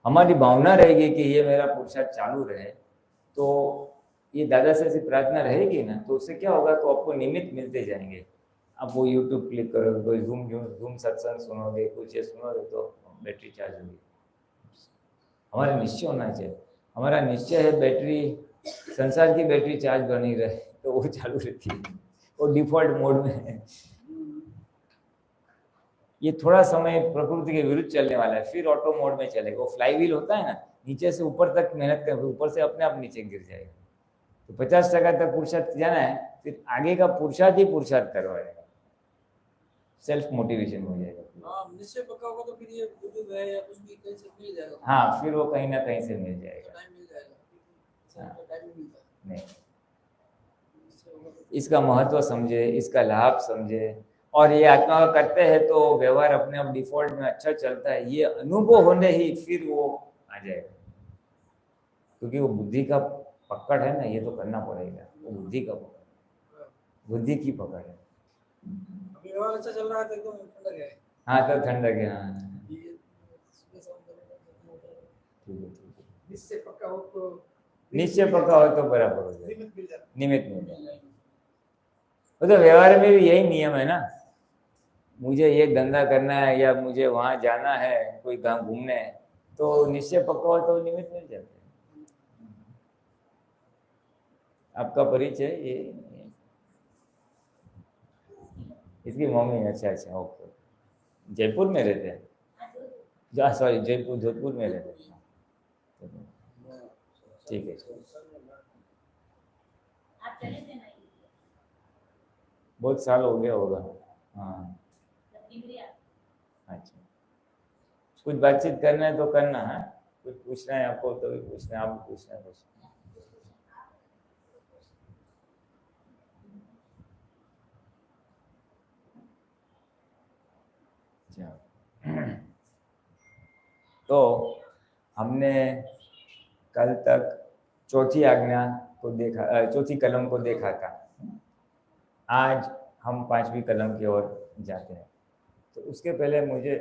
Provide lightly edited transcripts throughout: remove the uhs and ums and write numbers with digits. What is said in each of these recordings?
हमारी भावना रहेगी कि ये मेरा पुरुषार्थ चालू रहे, तो ये दादा से ऐसी प्रार्थना रहेगी ना, तो उससे क्या होगा, तो आपको निमित्त मिलते जाएंगे। आप वो यूट्यूब क्लिक करोगे, कोई जूम सत्संग सुनोगे, कुछ ये सुनोगे, तो बैटरी चार्ज होगी। हमारा निश्चय होना चाहिए, हमारा निश्चय है बैटरी, संसार की बैटरी चार्ज बनी रहे, तो वो चालू रहती है, वो डिफॉल्ट मोड में है। ये थोड़ा समय प्रकृति के विरुद्ध चलने वाला है, फिर ऑटो मोड में चलेगा। वो फ्लाई व्हील होता है ना, नीचे से ऊपर तक मेहनत कर, ऊपर से अपने आप नीचे गिर जाएगा। तो 50% तक पुरुषार्थ जाना है, फिर आगे का पुरुषार्थ ही पुरुषार्थ करवाएगा, सेल्फ मोटिवेशन हो जाएगा। निश्चय पक्का होगा तो फिर ये यूट्यूब है या कुछ भी कहीं से मिल जाएगा। हाँ, फिर वो कहीं ना कहीं से मिल जाएगा, टाइम मिल जाएगा। हाँ, टाइम मिलता है नहीं। इसका महत्व समझे, इसका लाभ समझे, और ये आत्मा करते हैं तो व्यवहार अपने आप डिफॉल्ट में अच्छा चलता है, ये अनुभव होने ही फिर वो आ जाएगा। क्योंकि वो बुद्धि का पकड़ है ना, ये तो करना पड़ेगा, वो बुद्धि का पकड़, बुद्धि की पकड़ है। अभी व्यवहार अच्छा चल रहा है तो एकदम ठंडक है। हाँ, तो ठंडक है। हाँ, ठीक है। निश्चय पक्का हो तो बराबर हो जाए, निमित्त मिल जाए। वो तो व्यवहार में भी यही नियम है ना, मुझे ये धंधा करना है या मुझे वहां जाना है, कोई गांव घूमने है, तो निश्चय पक्का हो तो निमित्त मिल जाते हैं। आपका परिचय ये, इसकी मम्मी। अच्छा, ओके। जयपुर में रहते हैं? सॉरी, जोधपुर में रहते हैं। ठीक है, बहुत साल हो गया होगा। हाँ, अच्छा। कुछ बातचीत करना है तो करना है, कुछ पूछना है आपको तो भी पूछना है, आप पूछना है कुछ। तो हमने कल तक चौथी आज्ञा को देखा, चौथी कलम को देखा था। आज हम 5वीं कलम की ओर जाते हैं। तो उसके पहले मुझे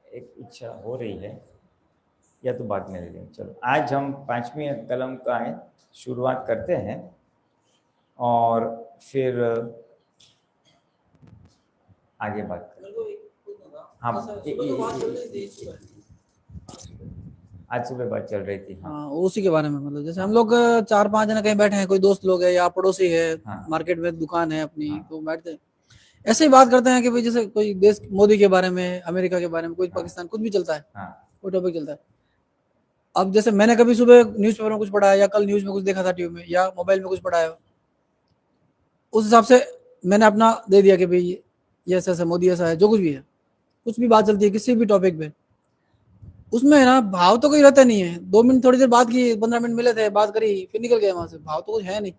एक इच्छा हो रही है, या तो बाद में ले लेंगे। चलो, आज हम 5वीं कलम का शुरुआत करते हैं, और फिर आगे बात करेंगे। हाँ, आज सुबह बात चल रही थी। हाँ, उसी के बारे में, मतलब जैसे हम लोग 4-5 जने कहीं बैठे हैं, कोई दोस्त लोग है या पड़ोसी है, मार्केट में दुकान है अपनी, तो बैठते हैं, ऐसे ही बात करते हैं कि भाई जैसे कोई देश, मोदी के बारे में, अमेरिका के बारे में, कोई पाकिस्तान, कुछ भी चलता है, कोई टॉपिक चलता है। अब जैसे मैंने कभी सुबह न्यूज़पेपर में कुछ पढ़ा है, या कल न्यूज़ में कुछ देखा था, टीवी में या मोबाइल में कुछ पढ़ा है, उस हिसाब से मैंने अपना दे दिया कि भाई ये ऐसा ऐसा, मोदी ऐसा है, जो कुछ भी है, कुछ भी बात चलती है किसी भी टॉपिक पे, उसमें ना भाव तो कोई रहता नहीं है। 2 मिनट थोड़ी देर बात की, 15 मिनट मिले थे, बात करी, फिर निकल गए वहां से, भाव तो कुछ है नहीं।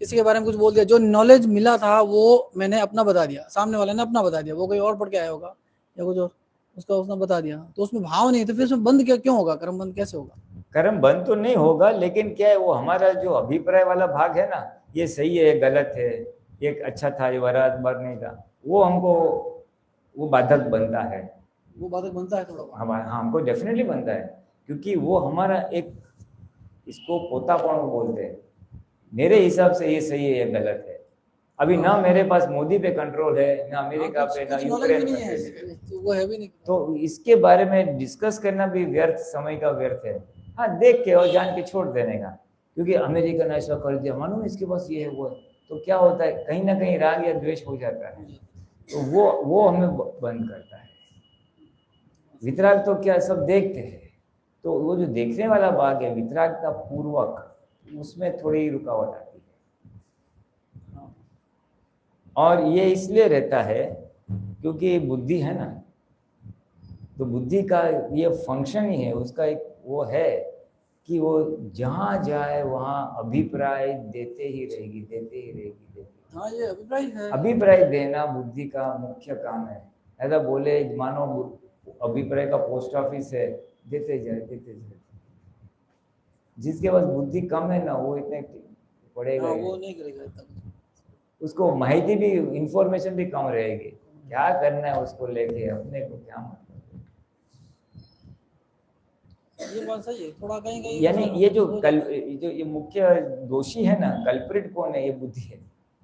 किसी के बारे में कुछ बोल दिया, जो नॉलेज मिला था वो मैंने अपना बता दिया, सामने वाले ने अपना बता दिया, वो कोई और पढ़ के आया होगा या कुछ और, उसका उसने बता दिया, तो उसमें भाव नहीं, तो फिर उसमें बंद क्यों होगा, कर्म बंद कैसे होगा? कर्म बंद तो नहीं होगा, लेकिन क्या है, वो हमारा जो अभिप्राय वाला भाग है ना, ये सही है, गलत है, एक अच्छा था, ये बराबर नहीं था, वो हमको, वो बाधक बनता है। वो बाधक बनता है थोड़ा। हाँ, हमको डेफिनेटली बनता है, क्योंकि वो हमारा एक, इसको पोतापन बोलते हैं। मेरे हिसाब से ये सही है, ये गलत है। अभी ना मेरे पास मोदी पे कंट्रोल है, ना अमेरिका पे, ना यूक्रेन पे, वो है भी नहीं, तो इसके बारे में डिस्कस करना भी व्यर्थ, समय का व्यर्थ है। हाँ, देख के और जान के छोड़ देने का, क्योंकि अमेरिका ने ऐसा कर दिया, मानो इसके पास ये है वो है, तो क्या होता है, कहीं ना कहीं राग या द्वेष हो जाता है, तो वो हमें बंद करता है। वितराग तो क्या, सब देखते हैं, तो वो जो देखने वाला भाग है वितराग का पूर्वक, उसमें थोड़ी रुकावट आती है। और ये इसलिए रहता है क्योंकि बुद्धि है ना, तो बुद्धि का ये फंक्शन ही है, उसका एक वो है कि वो जहाँ जाए वहाँ अभिप्राय देते ही रहेगी। हाँ, ये अभिप्राय है। अभिप्राय देना बुद्धि का मुख्य काम है। ऐसा बोले, मानो अभिप्राय का पोस्ट ऑफिस है, देते जाए। जिसके पास बुद्धि कम है ना, वो इतने पड़ेगा, वो नहीं करेगा, उसको माहिती भी, इंफॉर्मेशन भी कम रहेगी, क्या करना है उसको लेके, अपने को क्या मतलब। ये बात सही है, थोड़ा कहीं कहीं यानी ये जो ये मुख्य दोषी है ना, कल्प्रिट कौन है, ये बुद्धि है,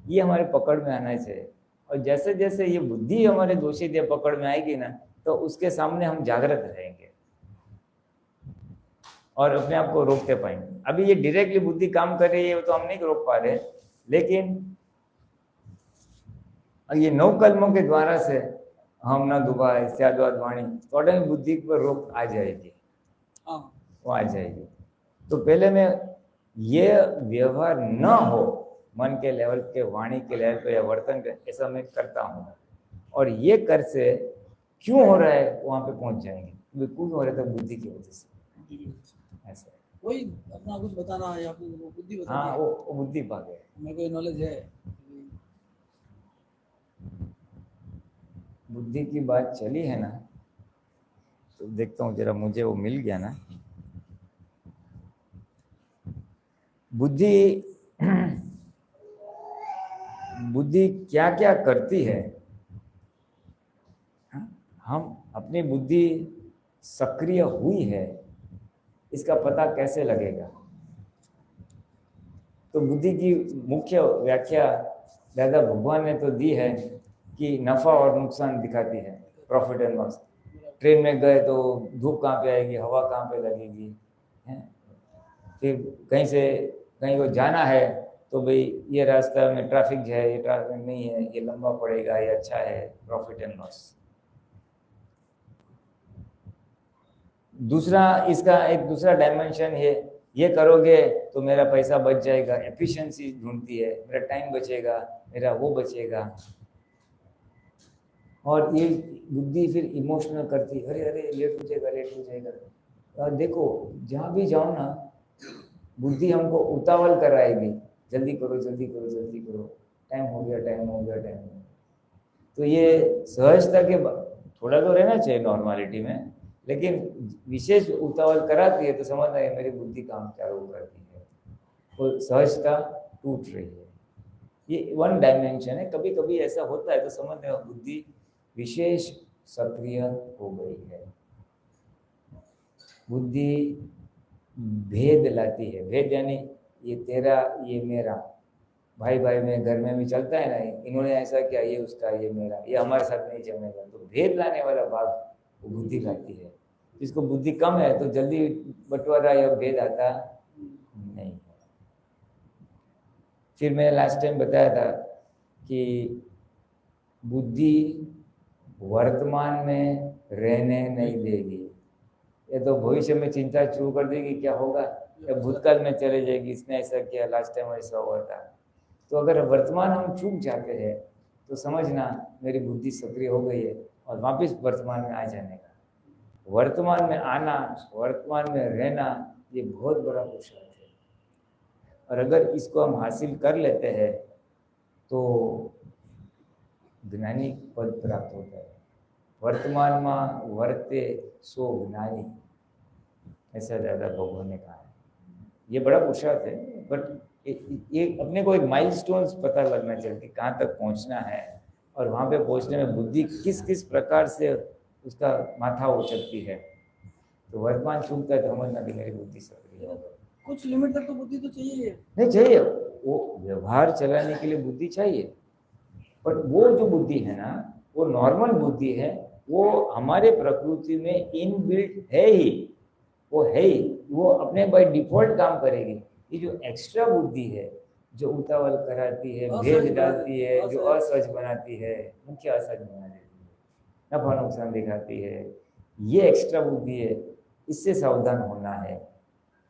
ये हमारे पकड़ में आना चाहिए। और जैसे जैसे ये बुद्धि हमारे दोषी ये पकड़ में आएगी ना, तो उसके सामने हम जागृत रहेंगे और अपने आप को रोकते पाएंगे। अभी ये डायरेक्टली बुद्धि काम कर रही है तो हम नहीं रोक पा रहे, लेकिन ये 9 कलमों के द्वारा से हम ना दुबाए स्याद्वाद वाणी, थोड़े बुद्धि पर रोक आ जाएगी, वो आ जाएगी। तो पहले में ये व्यवहार न हो मन के लेवल के, वाणी के लेवल पे या वर्तन के, ऐसा मैं करता हूँ, और ये कर से क्यों हो रहा है वहां पे पहुंच जाएंगे। क्यों हो रहा है, तो बुद्धि की वजह से ऐसा। वही अपना कुछ बताना है, आपने वो बुद्धि बता हाँ, वो बुद्धि भाग है। मेरे को नॉलेज है। बुद्धि की बात चली है ना, तो देखता हूँ जरा, मुझे वो मिल गया ना। बुद्धि बुद्धि क्या क्या करती है, हम अपनी बुद्धि सक्रिय हुई है इसका पता कैसे लगेगा। तो बुद्धि की मुख्य व्याख्या दादा भगवान ने तो दी है कि नफा और नुकसान दिखाती है, प्रॉफिट एंड लॉस। ट्रेन में गए तो धूप कहाँ पे आएगी, हवा कहाँ पे लगेगी, है? फिर कहीं को जाना है तो भाई ये रास्ता में ट्रैफिक है, ये ट्रैफिक नहीं है, ये लंबा पड़ेगा, ये अच्छा है, प्रॉफिट एंड लॉस। दूसरा, इसका एक दूसरा डायमेंशन है, ये करोगे तो मेरा पैसा बच जाएगा, एफिशिएंसी ढूंढती है, मेरा टाइम बचेगा, मेरा वो बचेगा। और ये बुद्धि फिर इमोशनल करती, अरे अरे लेट हो जाएगा, लेट हो जाएगा। और देखो जहाँ भी जाओ ना, बुद्धि हमको उतावल कराएगी, जल्दी करो जल्दी करो जल्दी करो, टाइम हो गया टाइम हो गया टाइम हो गया। तो ये सहजता के थोड़ा तो रहना चाहिए नॉर्मलिटी में, लेकिन विशेष उतावल कराती है तो समझना है मेरी बुद्धि काम चालू करती है, वो सहजता टूट रही है। ये वन डायमेंशन है। कभी कभी ऐसा होता है तो समझना है बुद्धि विशेष सक्रिय हो गई है। बुद्धि भेद लाती है। भेद यानी ये तेरा ये मेरा, भाई भाई में घर में भी चलता है ना, इन्होंने ऐसा किया, ये उसका ये मेरा, ये हमारे साथ नहीं जमेगा। तो भेद लाने वाला भाग वो बुद्धि लाती है। जिसको बुद्धि कम है तो जल्दी बंटवारा या भेद आता नहीं। फिर मैंने लास्ट टाइम बताया था कि बुद्धि वर्तमान में रहने नहीं देगी, ये तो भविष्य में चिंता शुरू कर देगी क्या होगा, या भूतकाल में चले जाएगी, इसने ऐसा किया, लास्ट टाइम ऐसा हुआ था। तो अगर वर्तमान हम चूक जाते हैं तो समझना मेरी बुद्धि सक्रिय हो गई है, और वापस वर्तमान में आ जाने का, वर्तमान में आना, वर्तमान में रहना, ये बहुत बड़ा पुरुषार्थ है। और अगर इसको हम हासिल कर लेते हैं तो ज्ञानी पद प्राप्त होता है। वर्तमान में वर्ते सो ज्ञानी, ऐसा दादा भगवान ने कहा है। ये बड़ा पुरुषार्थ है, बट ये अपने को एक माइलस्टोन्स पता लगना चाहिए कि कहाँ तक पहुँचना है, और वहाँ पे पहुँचने में बुद्धि किस किस प्रकार से उसका माथा उचकती है। तो वर्तमान चूकता है तो समझना कि मेरी बुद्धि सक्रिय है। कुछ लिमिट तक तो बुद्धि तो चाहिए, नहीं चाहिए, वो व्यवहार चलाने के लिए बुद्धि चाहिए, बट वो जो बुद्धि है ना, वो नॉर्मल बुद्धि है, वो हमारे प्रकृति में इनबिल्ट है ही, वो है ही, वो अपने बाय डिफॉल्ट काम करेगी। ये जो एक्स्ट्रा बुद्धि है, जो उतावल कराती है, भेद डालती है, जो असहज बनाती है, मुख्य असहज बना देती है, नफा नुकसान दिखाती है, ये एक्स्ट्रा बुद्धि है। इससे सावधान होना है,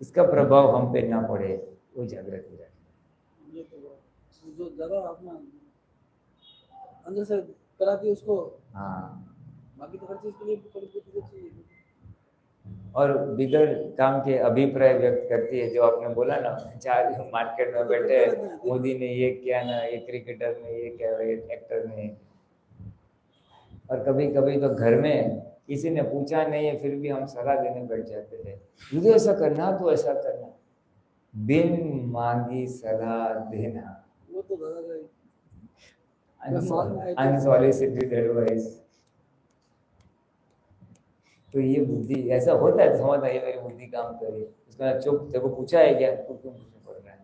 इसका प्रभाव हम पे ना पड़े, वो जागृति रहे। ये तो जो ज्यादा अपना अंदर से कराती है उसको, हाँ, बाकी तो हर चीज के लिए बुद्धि तो चाहिए। और बिगड़ काम के अभिप्राय व्यक्त करती है, जो आपने बोला ना, चार मार्केट में बैठे, मोदी ने ये किया ना, ये क्रिकेटर ने ये किया, ये एक्टर ने। और कभी कभी तो घर में किसी ने पूछा नहीं है फिर भी हम सलाह देने बैठ जाते हैं, मुझे ऐसा करना तो ऐसा करना, बिन मांगी सलाह देना, वो तो दादा अनसॉलिसिटेड एडवाइस। तो ये बुद्धि ऐसा होता है तो समझना ये मेरी बुद्धि काम कर रही है। उसका चुप, तेरे को पूछा है क्या, तो क्यों पूछना पड़ रहा है।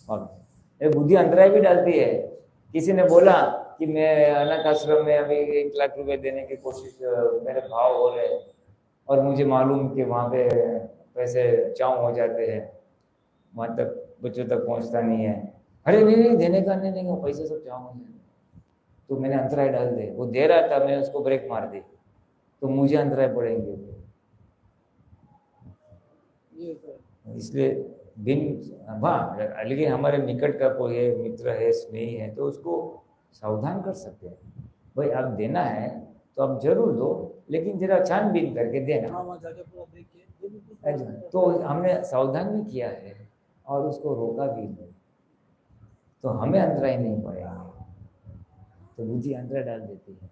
और ये बुद्धि अंतराय भी डालती है। किसी ने बोला कि मैं अनाथ आश्रम में अभी 1 लाख रुपए देने की कोशिश, मेरे भाव हो रहे हैं और मुझे मालूम कि वहाँ पे पैसे चाव हो जाते हैं, वहाँ तक बच्चों तक पहुँचता नहीं है। अरे नहीं नहीं, देने का नहीं देंगे, पैसे सब चाव हो जाते। तो मैंने अंतराय डाल दे, वो दे रहा था, मैंने उसको ब्रेक मार दी, तो मुझे अंतराय पड़ेंगे। इसलिए बिन, हाँ, लेकिन हमारे निकट का कोई है, मित्र है, स्नेही है, तो उसको सावधान कर सकते हैं। भाई आप देना है तो आप जरूर दो, लेकिन जरा छानबीन करके देना। तो हमने सावधान भी किया है और उसको रोका भी है, तो हमें अंतराय नहीं पड़ेगा। तो बुद्धि अंतराय डाल देती है,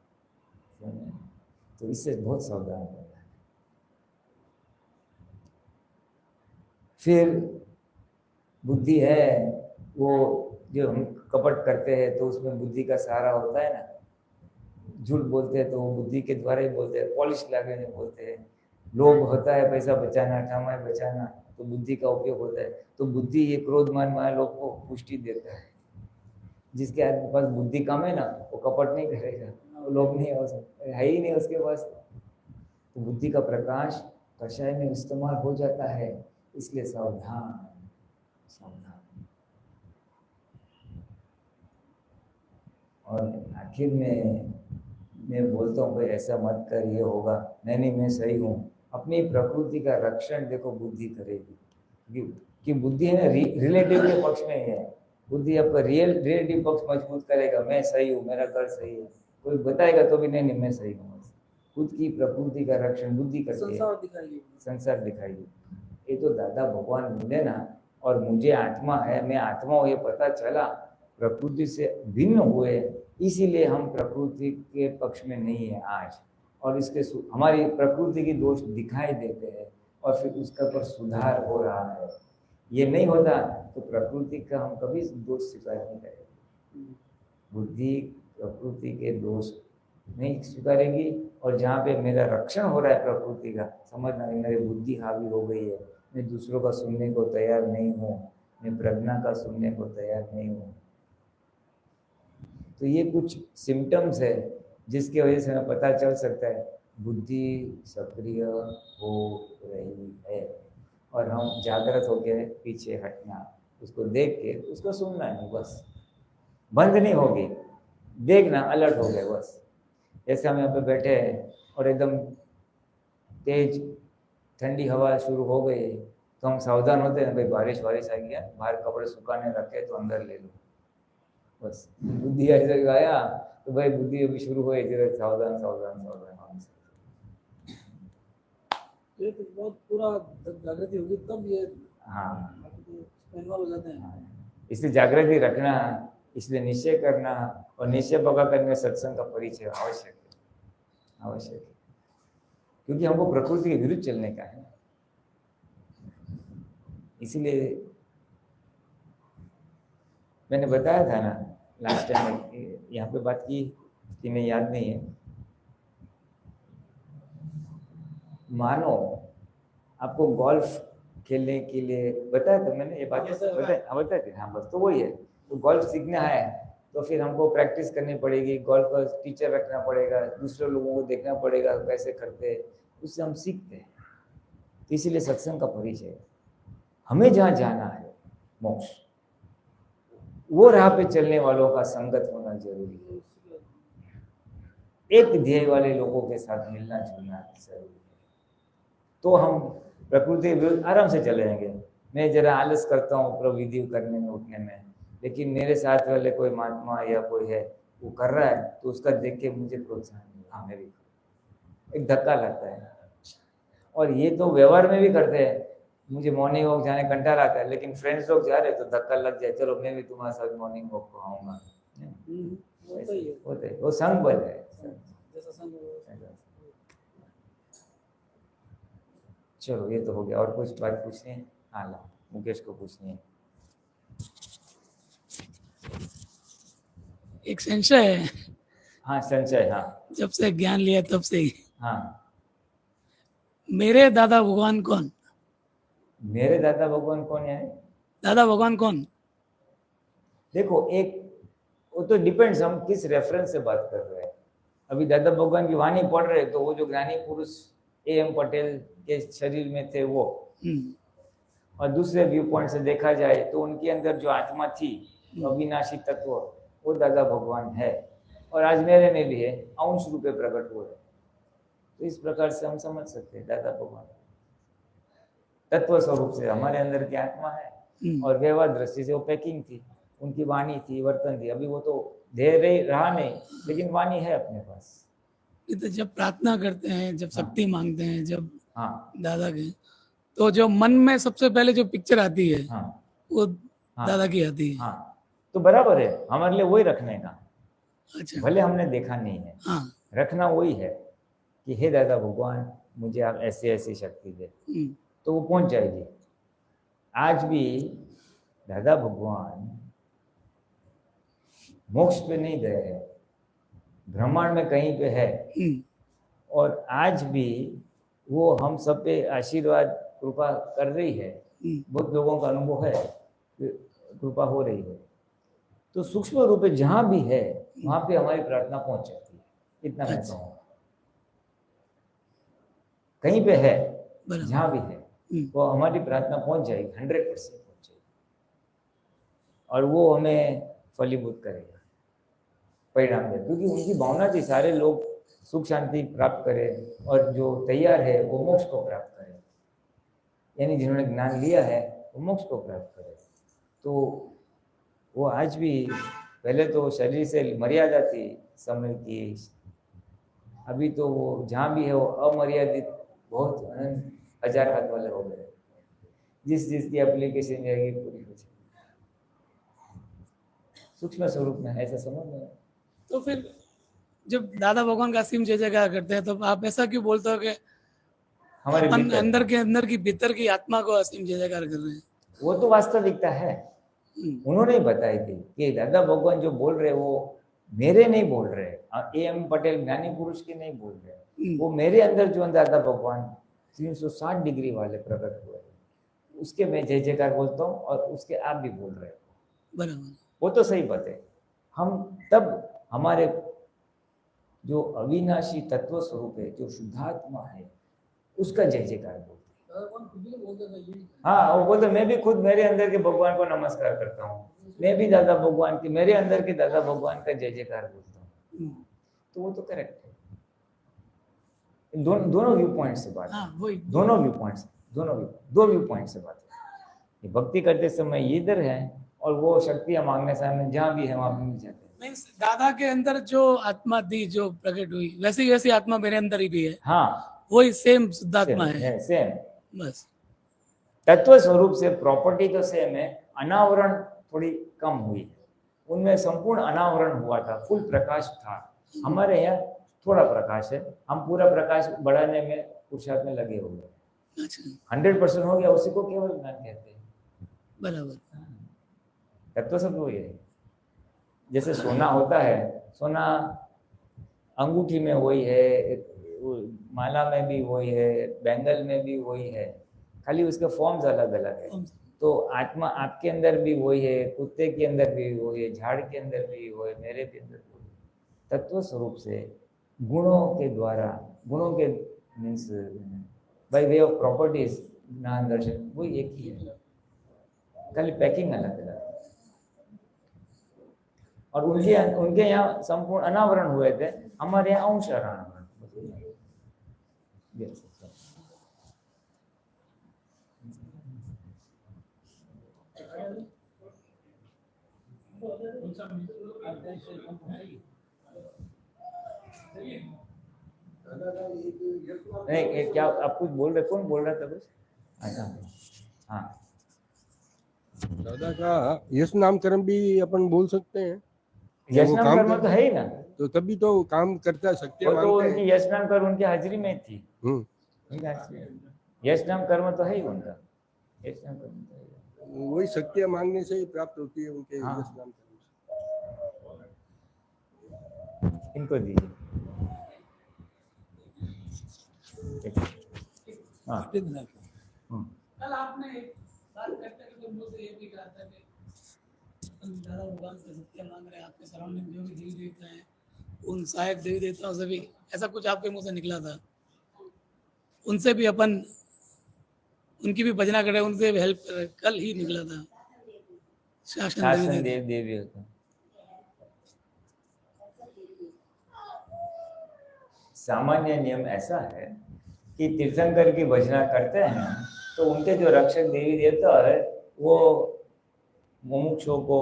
तो इससे बहुत सावधान रहना है। फिर बुद्धि है वो, जो हम कपट करते हैं तो उसमें बुद्धि का सहारा होता है ना। झूठ बोलते हैं तो वो बुद्धि के द्वारा ही बोलते हैं, पॉलिश लगाने बोलते हैं। लोभ होता है पैसा बचाना, ठामाई बचाना, तो बुद्धि का उपयोग होता है। तो बुद्धि ये क्रोध मान माया लोग को पुष्टि देता है। जिसके पास बुद्धि कम है ना, वो कपट नहीं करेगा, वो लोभ नहीं हो सकता, है ही नहीं उसके पास। तो बुद्धि का प्रकाश कषाय में इस्तेमाल हो जाता है, इसलिए सावधान सावधान। और आखिर में मैं बोलता हूँ भाई ऐसा मत कर, ये होगा, नहीं मैं सही हूँ। अपनी प्रकृति का रक्षण देखो बुद्धि करेगी, कि बुद्धि है ना रिलेटिव के पक्ष में है। बुद्धि आपका रिलेटिव पक्ष मजबूत करेगा, मैं सही हूँ, मेरा घर सही है। कोई बताएगा तो भी नहीं मैं सही हूँ। खुद की प्रकृति का रक्षण बुद्धि करती है, संसार दिखाइए। ये तो दादा भगवान मिले ना, और मुझे आत्मा है, मैं आत्मा हूँ, ये पता चला, प्रकृति से भिन्न हुए, इसीलिए हम प्रकृति के पक्ष में नहीं है आज। और इसके हमारी प्रकृति की दोष दिखाई देते हैं और फिर उसका पर सुधार हो रहा है। ये नहीं होता तो प्रकृति का हम कभी दोष स्वीकार नहीं करेंगे। बुद्धि प्रकृति के दोष नहीं स्वीकारेगी, और जहाँ पे मेरा रक्षण हो रहा है प्रकृति का, समझना मेरी बुद्धि हावी हो गई है, मैं दूसरों का सुनने को तैयार नहीं हूँ, मैं प्रज्ञा का सुनने को तैयार नहीं हूँ। तो ये कुछ सिम्टम्स है जिसकी वजह से हमें पता चल सकता है बुद्धि सक्रिय हो रही है, और हम जागृत होकर पीछे हटना, उसको देख के उसको सुनना नहीं, बस बंद नहीं होगी, देखना, अलर्ट हो गए बस। जैसे हम यहाँ पे बैठे हैं और एकदम तेज ठंडी हवा शुरू हो गई तो हम सावधान होते हैं, भाई बारिश आ गया, बाहर कपड़े सुखाने रखे तो अंदर ले लो, बस। बुद्धि ऐसे गाया तो भाई बुद्धि अभी शुरू हो, सावधान सावधान सावधान। ये तो बहुत पूरा जागृति होगी तब ये, हाँ, इन्वॉल्व हो जाते हैं। इसलिए जागृति रखना, इसलिए निश्चय करना, और निश्चय पका करने सत्संग का परिचय आवश्यक है, क्योंकि हमको प्रकृति के विरुद्ध चलने का है। इसीलिए मैंने बताया था ना लास्ट टाइम, यहाँ पे बात की कि नहीं, याद नहीं है। मानो आपको गोल्फ खेलने के लिए बताया था मैंने, ये बात बताया थी। हाँ, बस तो वही है। तो गोल्फ सीखना है तो फिर हमको प्रैक्टिस करनी पड़ेगी, गोल्फ का टीचर रखना पड़ेगा, दूसरे लोगों को देखना पड़ेगा कैसे करते हैं, उससे हम सीखते हैं। तो इसीलिए सत्संग का परिचय, हमें जहाँ जाना है मोक्ष, वो राह पे चलने वालों का संगत होना जरूरी है। एक ध्येय वाले लोगों के साथ मिलना जुलना जरूरी है, तो हम प्रकृति के विरुद्ध आराम से चले जाएंगे। मैं जरा आलस करता हूँ प्रविधि करने में, उठने में, लेकिन मेरे साथ वाले कोई महात्मा या कोई है वो कर रहा है तो उसका देख के मुझे प्रोत्साहन मिला, हाँ मैं भी, एक धक्का लगता है। और ये तो व्यवहार में भी करते हैं, मुझे मॉर्निंग वॉक जाने कंटाला आता है, लेकिन फ्रेंड्स लोग जा रहे तो धक्का लग जाए, चलो मैं भी तुम्हारे साथ मॉर्निंग वॉक को आऊँगा। वो संग बल है। चलो ये तो हो गया, और कुछ बात पूछनी है? हाँ ला, मुकेश को पूछनी है। एक संशय है। हाँ, संशय, हाँ। जब से ज्ञान लिया तब से ही, हाँ, मेरे दादा भगवान कौन? मेरे दादा भगवान कौन है? दादा भगवान कौन? देखो, एक वो तो डिपेंड्स हम किस रेफरेंस से बात कर रहे हैं। अभी दादा भगवान की वाणी पढ़ रहे हैं तो वो जो ज्ञानी पुरुष A.M. पटेल के शरीर में थे वो, और दूसरे व्यू पॉइंट से देखा जाए तो उनके अंदर जो आत्मा थी, अविनाशी तत्व, वो दादा भगवान है, और आज मेरे में भी है, अंश रूपे प्रकट हुए। तो इस प्रकार से हम समझ सकते हैं दादा भगवान तत्व स्वरूप से हमारे अंदर की आत्मा है, और व्यवहार दृष्टि से वो पैकिंग थी, उनकी वाणी थी, वर्तन थी। अभी वो तो देह रहा नहीं, लेकिन वाणी है अपने पास। ये तो जब प्रार्थना करते हैं, जब शक्ति मांगते हैं, जब हाँ दादा के, तो जो मन में सबसे पहले जो पिक्चर आती है हाँ वो दादा की आती है। हाँ, तो बराबर है, हमारे लिए वही रखने का। अच्छा। भले हमने देखा नहीं है, हाँ। रखना वही है कि हे दादा भगवान, मुझे आप ऐसी ऐसी शक्ति दे, तो वो पहुंच जाएगी। आज भी दादा भगवान मोक्ष पे नहीं गए हैं, ब्रह्मांड में कहीं पे है, और आज भी वो हम सब पे आशीर्वाद कृपा कर रही है। बहुत लोगों का अनुभव है कि कृपा हो रही है। तो सूक्ष्म रूप में जहां भी है वहां पे हमारी प्रार्थना पहुंच जाती है, इतना मैं कहूँगा। कहीं पे है, जहां भी है, वो हमारी प्रार्थना पहुंच जाएगी, 100% पहुंच जाएगी, और वो हमें फलीभूत करेगा, परिणाम देगा। क्योंकि उनकी भावना थी सारे लोग सुख शांति प्राप्त करें, और जो तैयार है वो मोक्ष को प्राप्त करे, यानी जिन्होंने ज्ञान लिया है वो मोक्ष को प्राप्त करे। तो वो आज भी, पहले तो शरीर से मर्यादा थी समय की, अभी तो वो जहाँ भी है वो अमर्यादित, बहुत अनंत, 1000 हाथ वाले हो गए। जिसकी एप्लीकेशन जाएगी पूरी हो जाएगी, सूक्ष्म स्वरूप में, ऐसा समझ में। तो फिर जब दादा भगवान का असीम जय जयकार करते हैं तो आप ऐसा क्यों बोलते हो कि हमारे अंदर की भीतर की आत्मा को असीम जय जयकार कर रहे हैं? वो तो वास्तविकता है, उन्होंने ही बताई थी कि दादा भगवान जो बोल रहे वो मेरे नहीं बोल रहे, A.M. पटेल ज्ञानी पुरुष के नहीं बोल रहे, वो मेरे अंदर जो दादा भगवान 360 डिग्री वाले प्रकट हुए, उसके मैं जय जयकार बोलता हूँ, और उसके आप भी बोल रहे हो, बराबर। वो तो सही बात है। हम तब हमारे जो अविनाशी तत्व स्वरूप है, जो शुद्धात्मा है, उसका जय जयकार बोलते हैं। हाँ, वो बोलते मैं भी खुद मेरे अंदर के भगवान को नमस्कार करता हूँ, मैं भी दादा भगवान की, मेरे अंदर के दादा भगवान का जय जयकार बोलता हूँ। तो वो तो करेक्ट है। दोनों व्यू पॉइंट से बात है, दोनों व्यू पॉइंट्स, दो व्यू पॉइंट से बात है। ये भक्ति करते समय ये इधर है, और वो शक्तियां मांगने से हमें जहाँ भी है वहां भी मिल जाते हैं। दादा के अंदर जो आत्मा थी, जो प्रकट हुई, वैसी आत्मा मेरे अंदर ही भी है। हाँ, वही सेम शुद्धात्मा है, सेम। बस तत्व स्वरूप से प्रॉपर्टी तो सेम है, अनावरण थोड़ी कम हुई, उनमें संपूर्ण अनावरण हुआ था, फुल प्रकाश था। हमारे यहाँ थोड़ा प्रकाश है, हम पूरा प्रकाश बढ़ाने में पुरुषार्थ में लगे हुए हैं। 100% हो गया, उसी को केवल ज्ञान कहते हैं। बराबर, तत्व सब वही है। जैसे सोना होता है, सोना अंगूठी में वही है, माला में भी वही है, बैंगल में भी वही है, खाली उसके फॉर्म्स अलग अलग है। तो आत्मा आपके अंदर भी वही है, कुत्ते के अंदर भी वही है, झाड़ के अंदर भी वही है, मेरे के अंदर भी। तत्व स्वरूप से गुणों के द्वारा, गुणों के means by way of properties, ज्ञान दर्शन वही एक ही है, खाली पैकिंग अलग अलग है। और उनके यहाँ संपूर्ण अनावरण हुए थे, हमारे यहाँ अंश अनावरण। नहीं, क्या आप कुछ बोल रहे, कौन बोल रहा था कुछ? अच्छा, हाँ, दादा का यश नाम कर्म भी अपन बोल सकते हैं। यश नाम कर्म तो है ही ना, तो तभी तो काम करता सत्य तो उनकी यश नाम कर्म उनकी हाजिरी में थी। यश नाम कर्म तो है ही उनका, यश नाम कर्म वही सत्य मांगने से ही प्राप्त होती है उनके। हाँ। यश नाम कर्म इनको दीजिए। हाँ हम्म, कल आपने एक बात करते हुए तो मुझे ये भी कहा था कि हम दादा भगवान से सत्य मांग रहे हैं, आपके सराउंडिंग जो भी देवी देवता हैं उन सहायक देवी देवताओं से भी, ऐसा कुछ आपके मुंह से निकला था, उनसे भी अपन उनकी भी भजना करें, उनसे भी हेल्प करें, कल ही निकला था शासन देवी शासन देवता। देव देवी होता है। सामान्य नियम ऐसा है कि तीर्थंकर की भजना करते हैं तो उनके जो रक्षक देवी देवता है वो मुमुक्षुओं को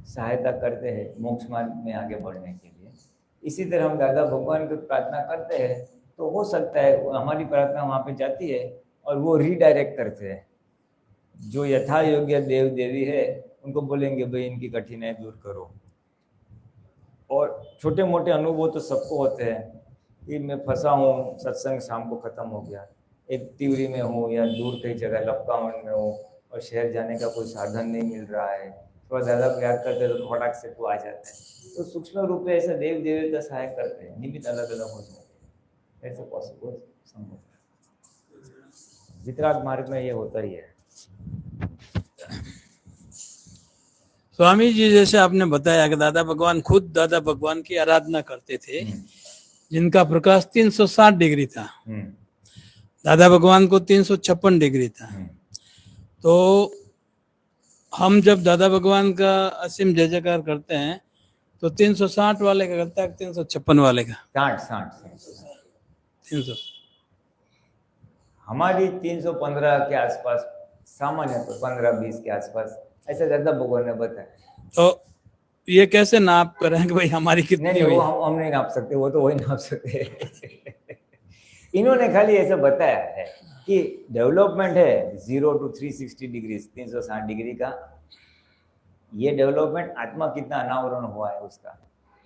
सहायता करते हैं मोक्ष मार्ग में आगे बढ़ने के लिए। इसी तरह हम दादा भगवान की प्रार्थना करते हैं तो हो सकता है हमारी प्रार्थना वहाँ पे जाती है और वो रीडायरेक्ट करते हैं। जो यथा योग्य देव देवी है उनको बोलेंगे भाई इनकी कठिनाई दूर करो। और छोटे मोटे अनुभव तो सबको होते हैं कि मैं फंसा हूँ, सत्संग शाम को ख़त्म हो गया, एक तिवरी में हूँ या दूर कई जगह लपकावन में हूँ और शहर जाने का कोई साधन नहीं मिल रहा है, थोड़ा ज़्यादा प्यार करते हैं तो फटाक से तो आ जाते हैं। तो सूक्ष्म रूप में ऐसे देव देवता सहाय करते हैं, निमित्त अलग अलग हो जाते हैं, ऐसे पॉसिबल संभव है। वितराग मार्ग में ये होता ही है। स्वामी जी जैसे आपने बताया कि दादा भगवान खुद दादा भगवान की आराधना करते थे, जिनका प्रकाश 360 डिग्री था, दादा भगवान को 356 डिग्री था। तो हम जब दादा भगवान का असीम जय जयकार करते हैं तो 360 वाले का करता है, 356 वाले का 300 हमारी 315 के आसपास, सामान्य तो 15-20 के आसपास ऐसा दादा भगवान ने बताया। तो ये कैसे नाप करें कि भाई हमारी कितनी नहीं हुई? वो हम नहीं नाप सकते, वो तो वही नाप सकते हैं। इन्होंने खाली ऐसा बताया है कि डेवलपमेंट है 0 to 360 डिग्री, 360 डिग्री का। ये डेवलपमेंट आत्मा कितना अनावरण हुआ है उसका।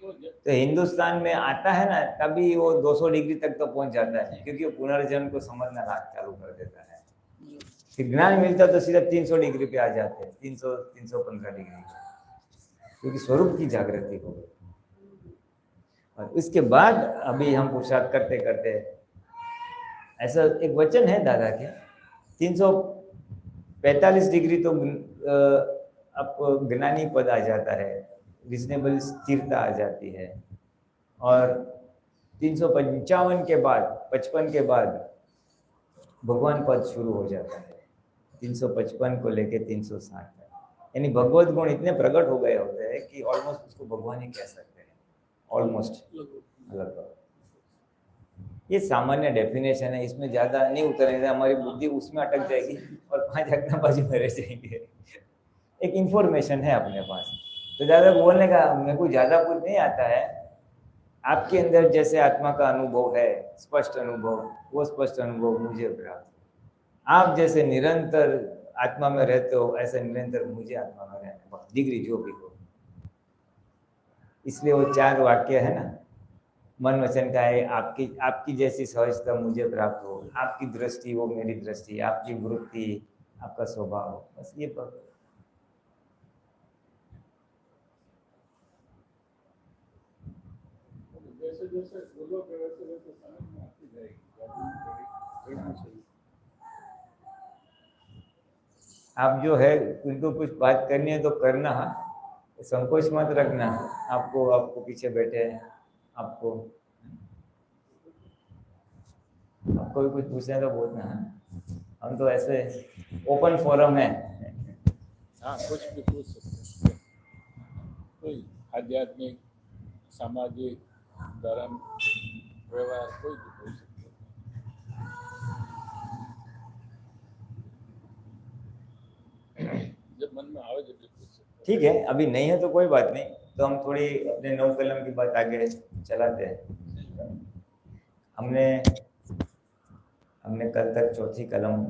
तो हिंदुस्तान में आता है ना तभी वो 200 डिग्री तक तो पहुंच जाता है, क्योंकि वो पुनर्जन्म को समझना चालू कर देता है। फिर ज्ञान मिलता तो सीधा 300 डिग्री पे आ जाते हैं, 300-315 डिग्री, क्योंकि स्वरूप की जागृति हो गई। और उसके बाद अभी हम पुरुषार्थ करते करते, ऐसा एक वचन है दादा के, 345 डिग्री तो आपको ज्ञानी पद आ जाता है, रिजनेबल स्थिरता आ जाती है। और 355 के बाद, 55 के बाद भगवान पद शुरू हो जाता है, 355 को लेके 360 तक। यानी भगवत गुण इतने प्रकट हो गए होते हैं कि ऑलमोस्ट उसको भगवान ही कह सकते हैं, ऑलमोस्ट लगभग। ये सामान्य डेफिनेशन है, इसमें ज़्यादा नहीं उतरेंगे, हमारी बुद्धि उसमें अटक जाएगी और 5 अगना बाजू में रह जाएंगे। एक इन्फॉर्मेशन है अपने पास, तो ज़्यादा बोलने का मेरे को ज़्यादा कुछ नहीं आता है। आपके अंदर जैसे आत्मा का अनुभव है, स्पष्ट अनुभव, वो स्पष्ट अनुभव मुझे प्राप्त। आप जैसे निरंतर आत्मा में रहते हो, ऐसे निरंतर मुझे आत्मा में रहना, डिग्री जो भी हो। इसलिए वो 4 वाक्य है ना, मन वचन का है, आपकी जैसी सहजता मुझे प्राप्त हो, आपकी दृष्टि वो मेरी दृष्टि, आपकी वृत्ति आपका स्वभाव, बस ये पर। जैसे जैसे बोलोगे वैसे वैसे समझ में आती जाएगी। आप जो है उनको कुछ बात करनी है तो करना, संकोच मत रखना। आपको पीछे बैठे हैं, आपको भी कुछ पूछना है तो बोलना है। हम तो ऐसे ओपन फोरम है। हाँ, कुछ भी पूछ सकते हैं, कोई आध्यात्मिक, सामाजिक, धर्म, व्यवहार, कोई भी पूछ सकते हैं। जब मन में आवे जब भी पूछ सकते हैं। ठीक है, अभी नहीं है तो कोई बात नहीं, तो हम थोड़ी अपने 9 कलम की बात आगे चलाते हैं। हमने कल तक 4थी कलम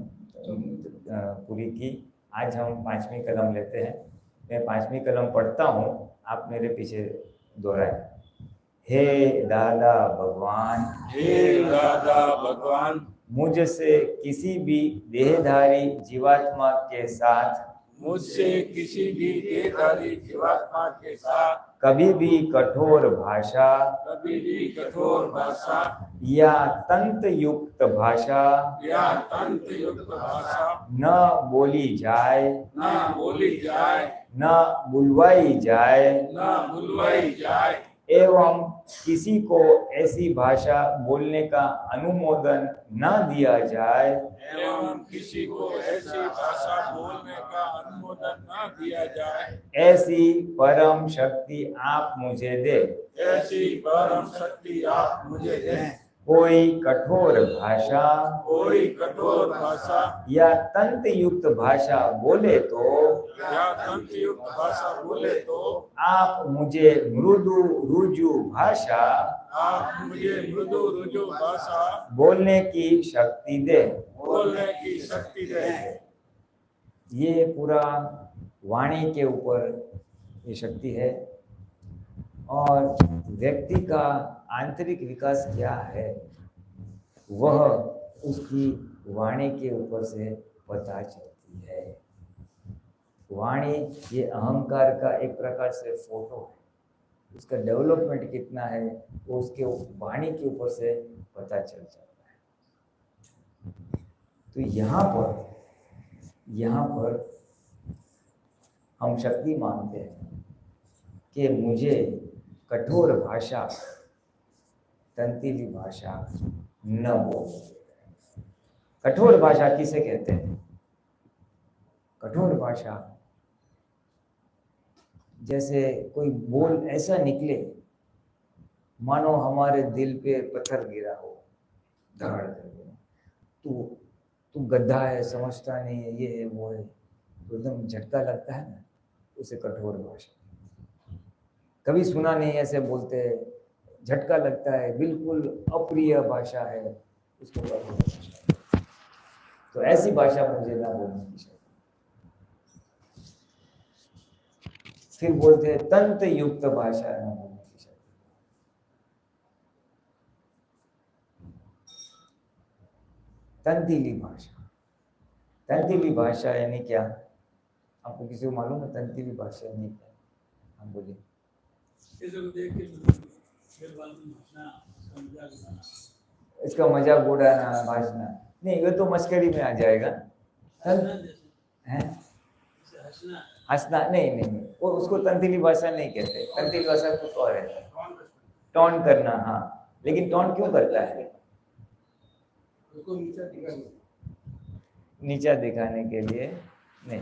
पूरी की, आज हम 5वीं कलम लेते हैं। मैं 5वीं कलम पढ़ता हूँ, आप मेरे पीछे दोहराएं। हे दादा भगवान, हे दादा भगवान, मुझसे किसी भी देहधारी जीवात्मा के साथ मुझसे किसी भी देहधारी जीवात्मा के साथ कभी भी कठोर भाषा कभी भी कठोर भाषा या तंत्र युक्त भाषा या तंत्र युक्त भाषा न बोली जाए, न बोली जाए, न बुलवाई जाए, न बुलवाई जाए एवं किसी को ऐसी भाषा बोलने का अनुमोदन न दिया जाए, एवं किसी को ऐसी भाषा बोलने का अनुमोदन न दिया जाए, ऐसी परम शक्ति आप मुझे दे। ऐसी परम शक्ति आप मुझे दें। कोई कठोर भाषा कोई कठोर भाषा या तंत्र युक्त भाषा बोले तो या तंत्र युक्त भाषा बोले तो आप मुझे मृदु रुजु भाषा आप मुझे मृदु रुजु भाषा बोलने की शक्ति दे। बोलने की शक्ति दें। ये पूरा वाणी के ऊपर ये शक्ति है। और व्यक्ति का आंतरिक विकास क्या है वह उसकी वाणी के ऊपर से पता चलती है। वाणी ये अहंकार का एक प्रकार से फोटो है, उसका डेवलपमेंट कितना है वो उसके वाणी के ऊपर से पता चल जाता है। तो यहाँ पर हम शक्ति मानते हैं कि मुझे कठोर भाषा तंतीली भाषा न बोल। कठोर भाषा किसे कहते हैं? कठोर भाषा जैसे कोई बोल ऐसा निकले मानो हमारे दिल पे पत्थर गिरा हो, धड़ करके, तू गधा है, समझता नहीं है, ये है वो है, तो एकदम झटका लगता है ना, उसे कठोर भाषा। कभी सुना नहीं ऐसे बोलते, झटका लगता है, बिल्कुल अप्रिय भाषा है, उसको कठोर भाषा। तो ऐसी भाषा मुझे ना बोलने की चाहिए। फिर बोलते हैं तंत्र युक्त भाषा ना बोलने की चाहिए। तंतीली भाषा, तंतीली भाषा यानी क्या? आपको किसी को मालूम है तंतीली भाषा यानी क्या? हम बोलिए। इसका मजाक उड़ाना, भाषण नहीं, ये तो मस्करी में आ जाएगा। हंसना नहीं, वो उसको तंतीली भाषा नहीं कहते। तंतीली भाषा कुछ और है, टॉन करना। हाँ, लेकिन टॉन क्यों करता है? उसको नीचा दिखाने के लिए नहीं,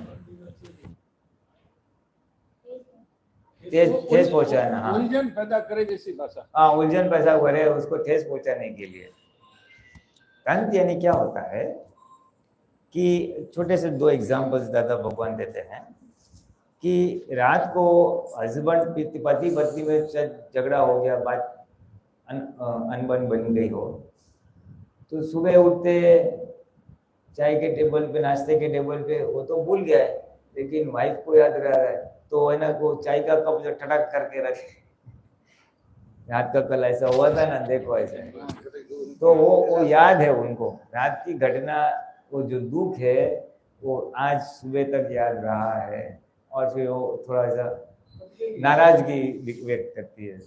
ठेस पहुंचाना। हाँ, उलझन पैदा करे जैसी भाषा। हाँ, उलझन पैदा करे, उसको ठेस पहुंचाने के लिए। तंत्र यानी क्या होता है कि छोटे से 2 एग्जाम्पल्स दादा भगवान देते हैं कि रात को हस्बैंड पति पत्नी में झगड़ा हो गया, बात अनबन बन गई हो, तो सुबह उठते चाय के टेबल पे, नाश्ते के टेबल पे, वो तो भूल गया है लेकिन वाइफ को याद रह रहा है, तो है ना, वो चाय का कप जो टटक करके रखे, रात का कल ऐसा हुआ था ना, देखो ऐसा, तो वो याद है उनको, रात की घटना, वो जो दुख है वो आज सुबह तक याद रहा है, और फिर वो थोड़ा सा नाराजगी व्यक्त करती है।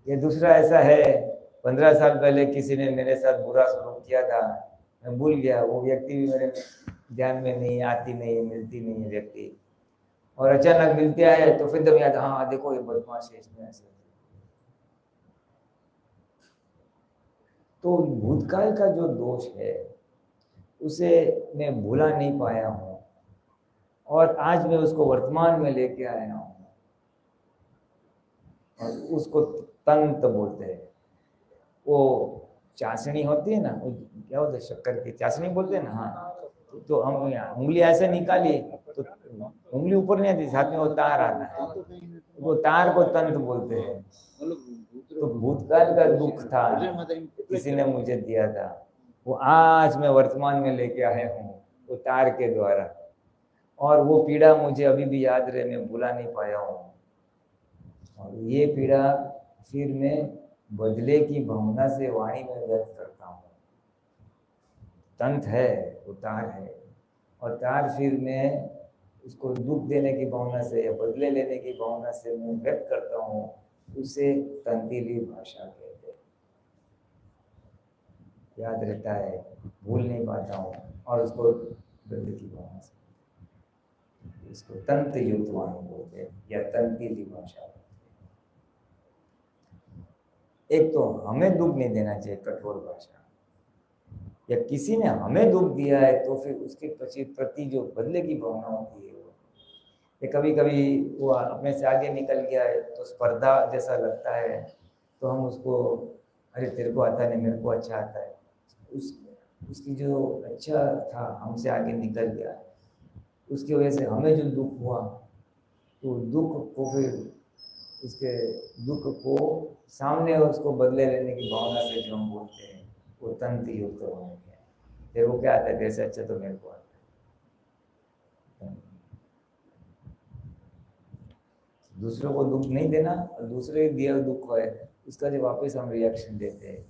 ये दूसरा ऐसा है, 15 साल पहले किसी ने मेरे साथ बुरा सलूक किया था, मैं भूल गया, वो व्यक्ति भी मेरे ध्यान में नहीं आती, नहीं मिलती नहीं है व्यक्ति, और अचानक मिलते आए तो फिर एकदम याद, हाँ देखो ये बदमाश है, इसमें ऐसे। तो भूतकाल का जो दोष है उसे मैं भूला नहीं पाया हूँ, और आज मैं उसको वर्तमान में लेके आया हूँ, और उसको तंत्र बोलते हैं। वो चाशनी होती है ना, वो क्या होता है, शक्कर की चाशनी बोलते हैं ना। हाँ, तो हम उंगली ऐसे निकाली तो उंगली ऊपर नहीं आती, साथ में वो तार आता है, वो तार को तंत्र बोलते हैं। तो भूतकाल का दुख था, किसी ने मुझे दिया था, वो आज मैं वर्तमान में लेके आया हूँ वो तार के द्वारा, और वो पीड़ा मुझे अभी भी याद रहे, मैं भूला नहीं पाया हूँ, और ये पीड़ा फिर मैं बदले की भावना से वाणी में व्यक्त करता हूँ। तंत्र है, उतार है, और तार फिर मैं उसको दुख देने की भावना से या बदले लेने की भावना से मैं व्यक्त करता हूँ, उसे तंतीली भाषा कहते हैं। याद रहता है, भूल नहीं पाता हूँ, और उसको बदले की भावना से, इसको तंत्र युक्तवान बोलते हैं या तंतीली भाषा। एक तो हमें दुख नहीं देना चाहिए, कठोर भाषा, या किसी ने हमें दुख दिया है तो फिर उसके प्रति जो बदले की भावना होती है, वो कभी कभी वो अपने से आगे निकल गया है तो स्पर्धा जैसा लगता है, तो हम उसको, अरे तेरे को आता नहीं, मेरे को अच्छा आता है, उसकी जो अच्छा था हमसे आगे निकल गया, उसकी वजह से हमें जो दुख हुआ, तो दुख को फिर उसके दुख को सामने उसको बदले लेने की भावना से जो हम बोलते हैं, वो तंत्र युक्त होने के। तेरे को क्या आता है, जैसे अच्छा तो मेरे को आता है। दूसरों को दुख नहीं देना, और दूसरे दिया दुख है उसका जो वापस हम रिएक्शन देते हैं,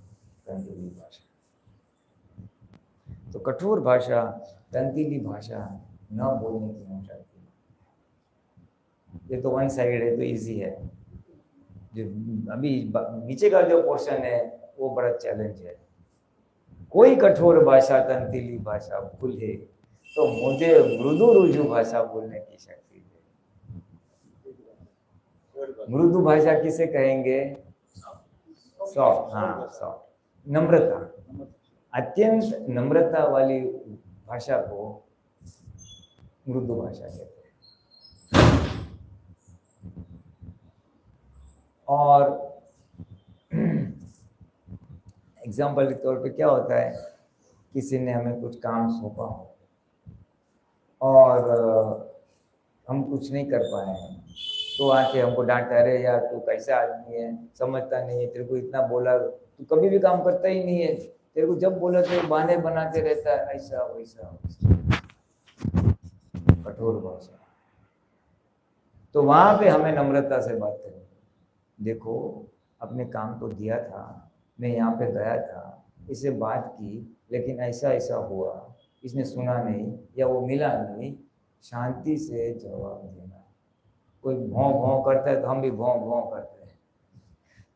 तंतीली भाषा। तो कठोर भाषा, तंतीली भाषा न बोलने की हम चाहते हैं। ये तो वन साइड है, तो इजी है। जो अभी नीचे का जो पोर्शन है वो बड़ा चैलेंज है। कोई कठोर भाषा, तंतीली भाषा भूले तो मुझे मृदु रुजु भाषा बोलने की शक्ति दे। मृदु भाषा किसे कहेंगे? सॉफ्ट, हाँ सॉफ्ट, नम्रता, अत्यंत नम्रता वाली भाषा को मृदु भाषा कहते हैं। और एग्जाम्पल के तौर पे क्या होता है, किसी ने हमें कुछ काम सौंपा हो और हम कुछ नहीं कर पाए हैं, तो आके हमको डांटा, अरे यार तू कैसा आदमी है, समझता नहीं है, तेरे को इतना बोला तू कभी भी काम करता ही नहीं है, तेरे को जब बोला तो बहाने बनाते रहता है, ऐसा वैसा। कठोर भाषा। तो वहां पे हमें नम्रता से बात करनी, देखो अपने काम तो दिया था, मैं यहाँ पे गया था, इससे बात की, लेकिन ऐसा ऐसा हुआ, इसने सुना नहीं या वो मिला नहीं, शांति से जवाब देना। कोई भौं भौं करता है तो हम भी भौं भौं करते हैं,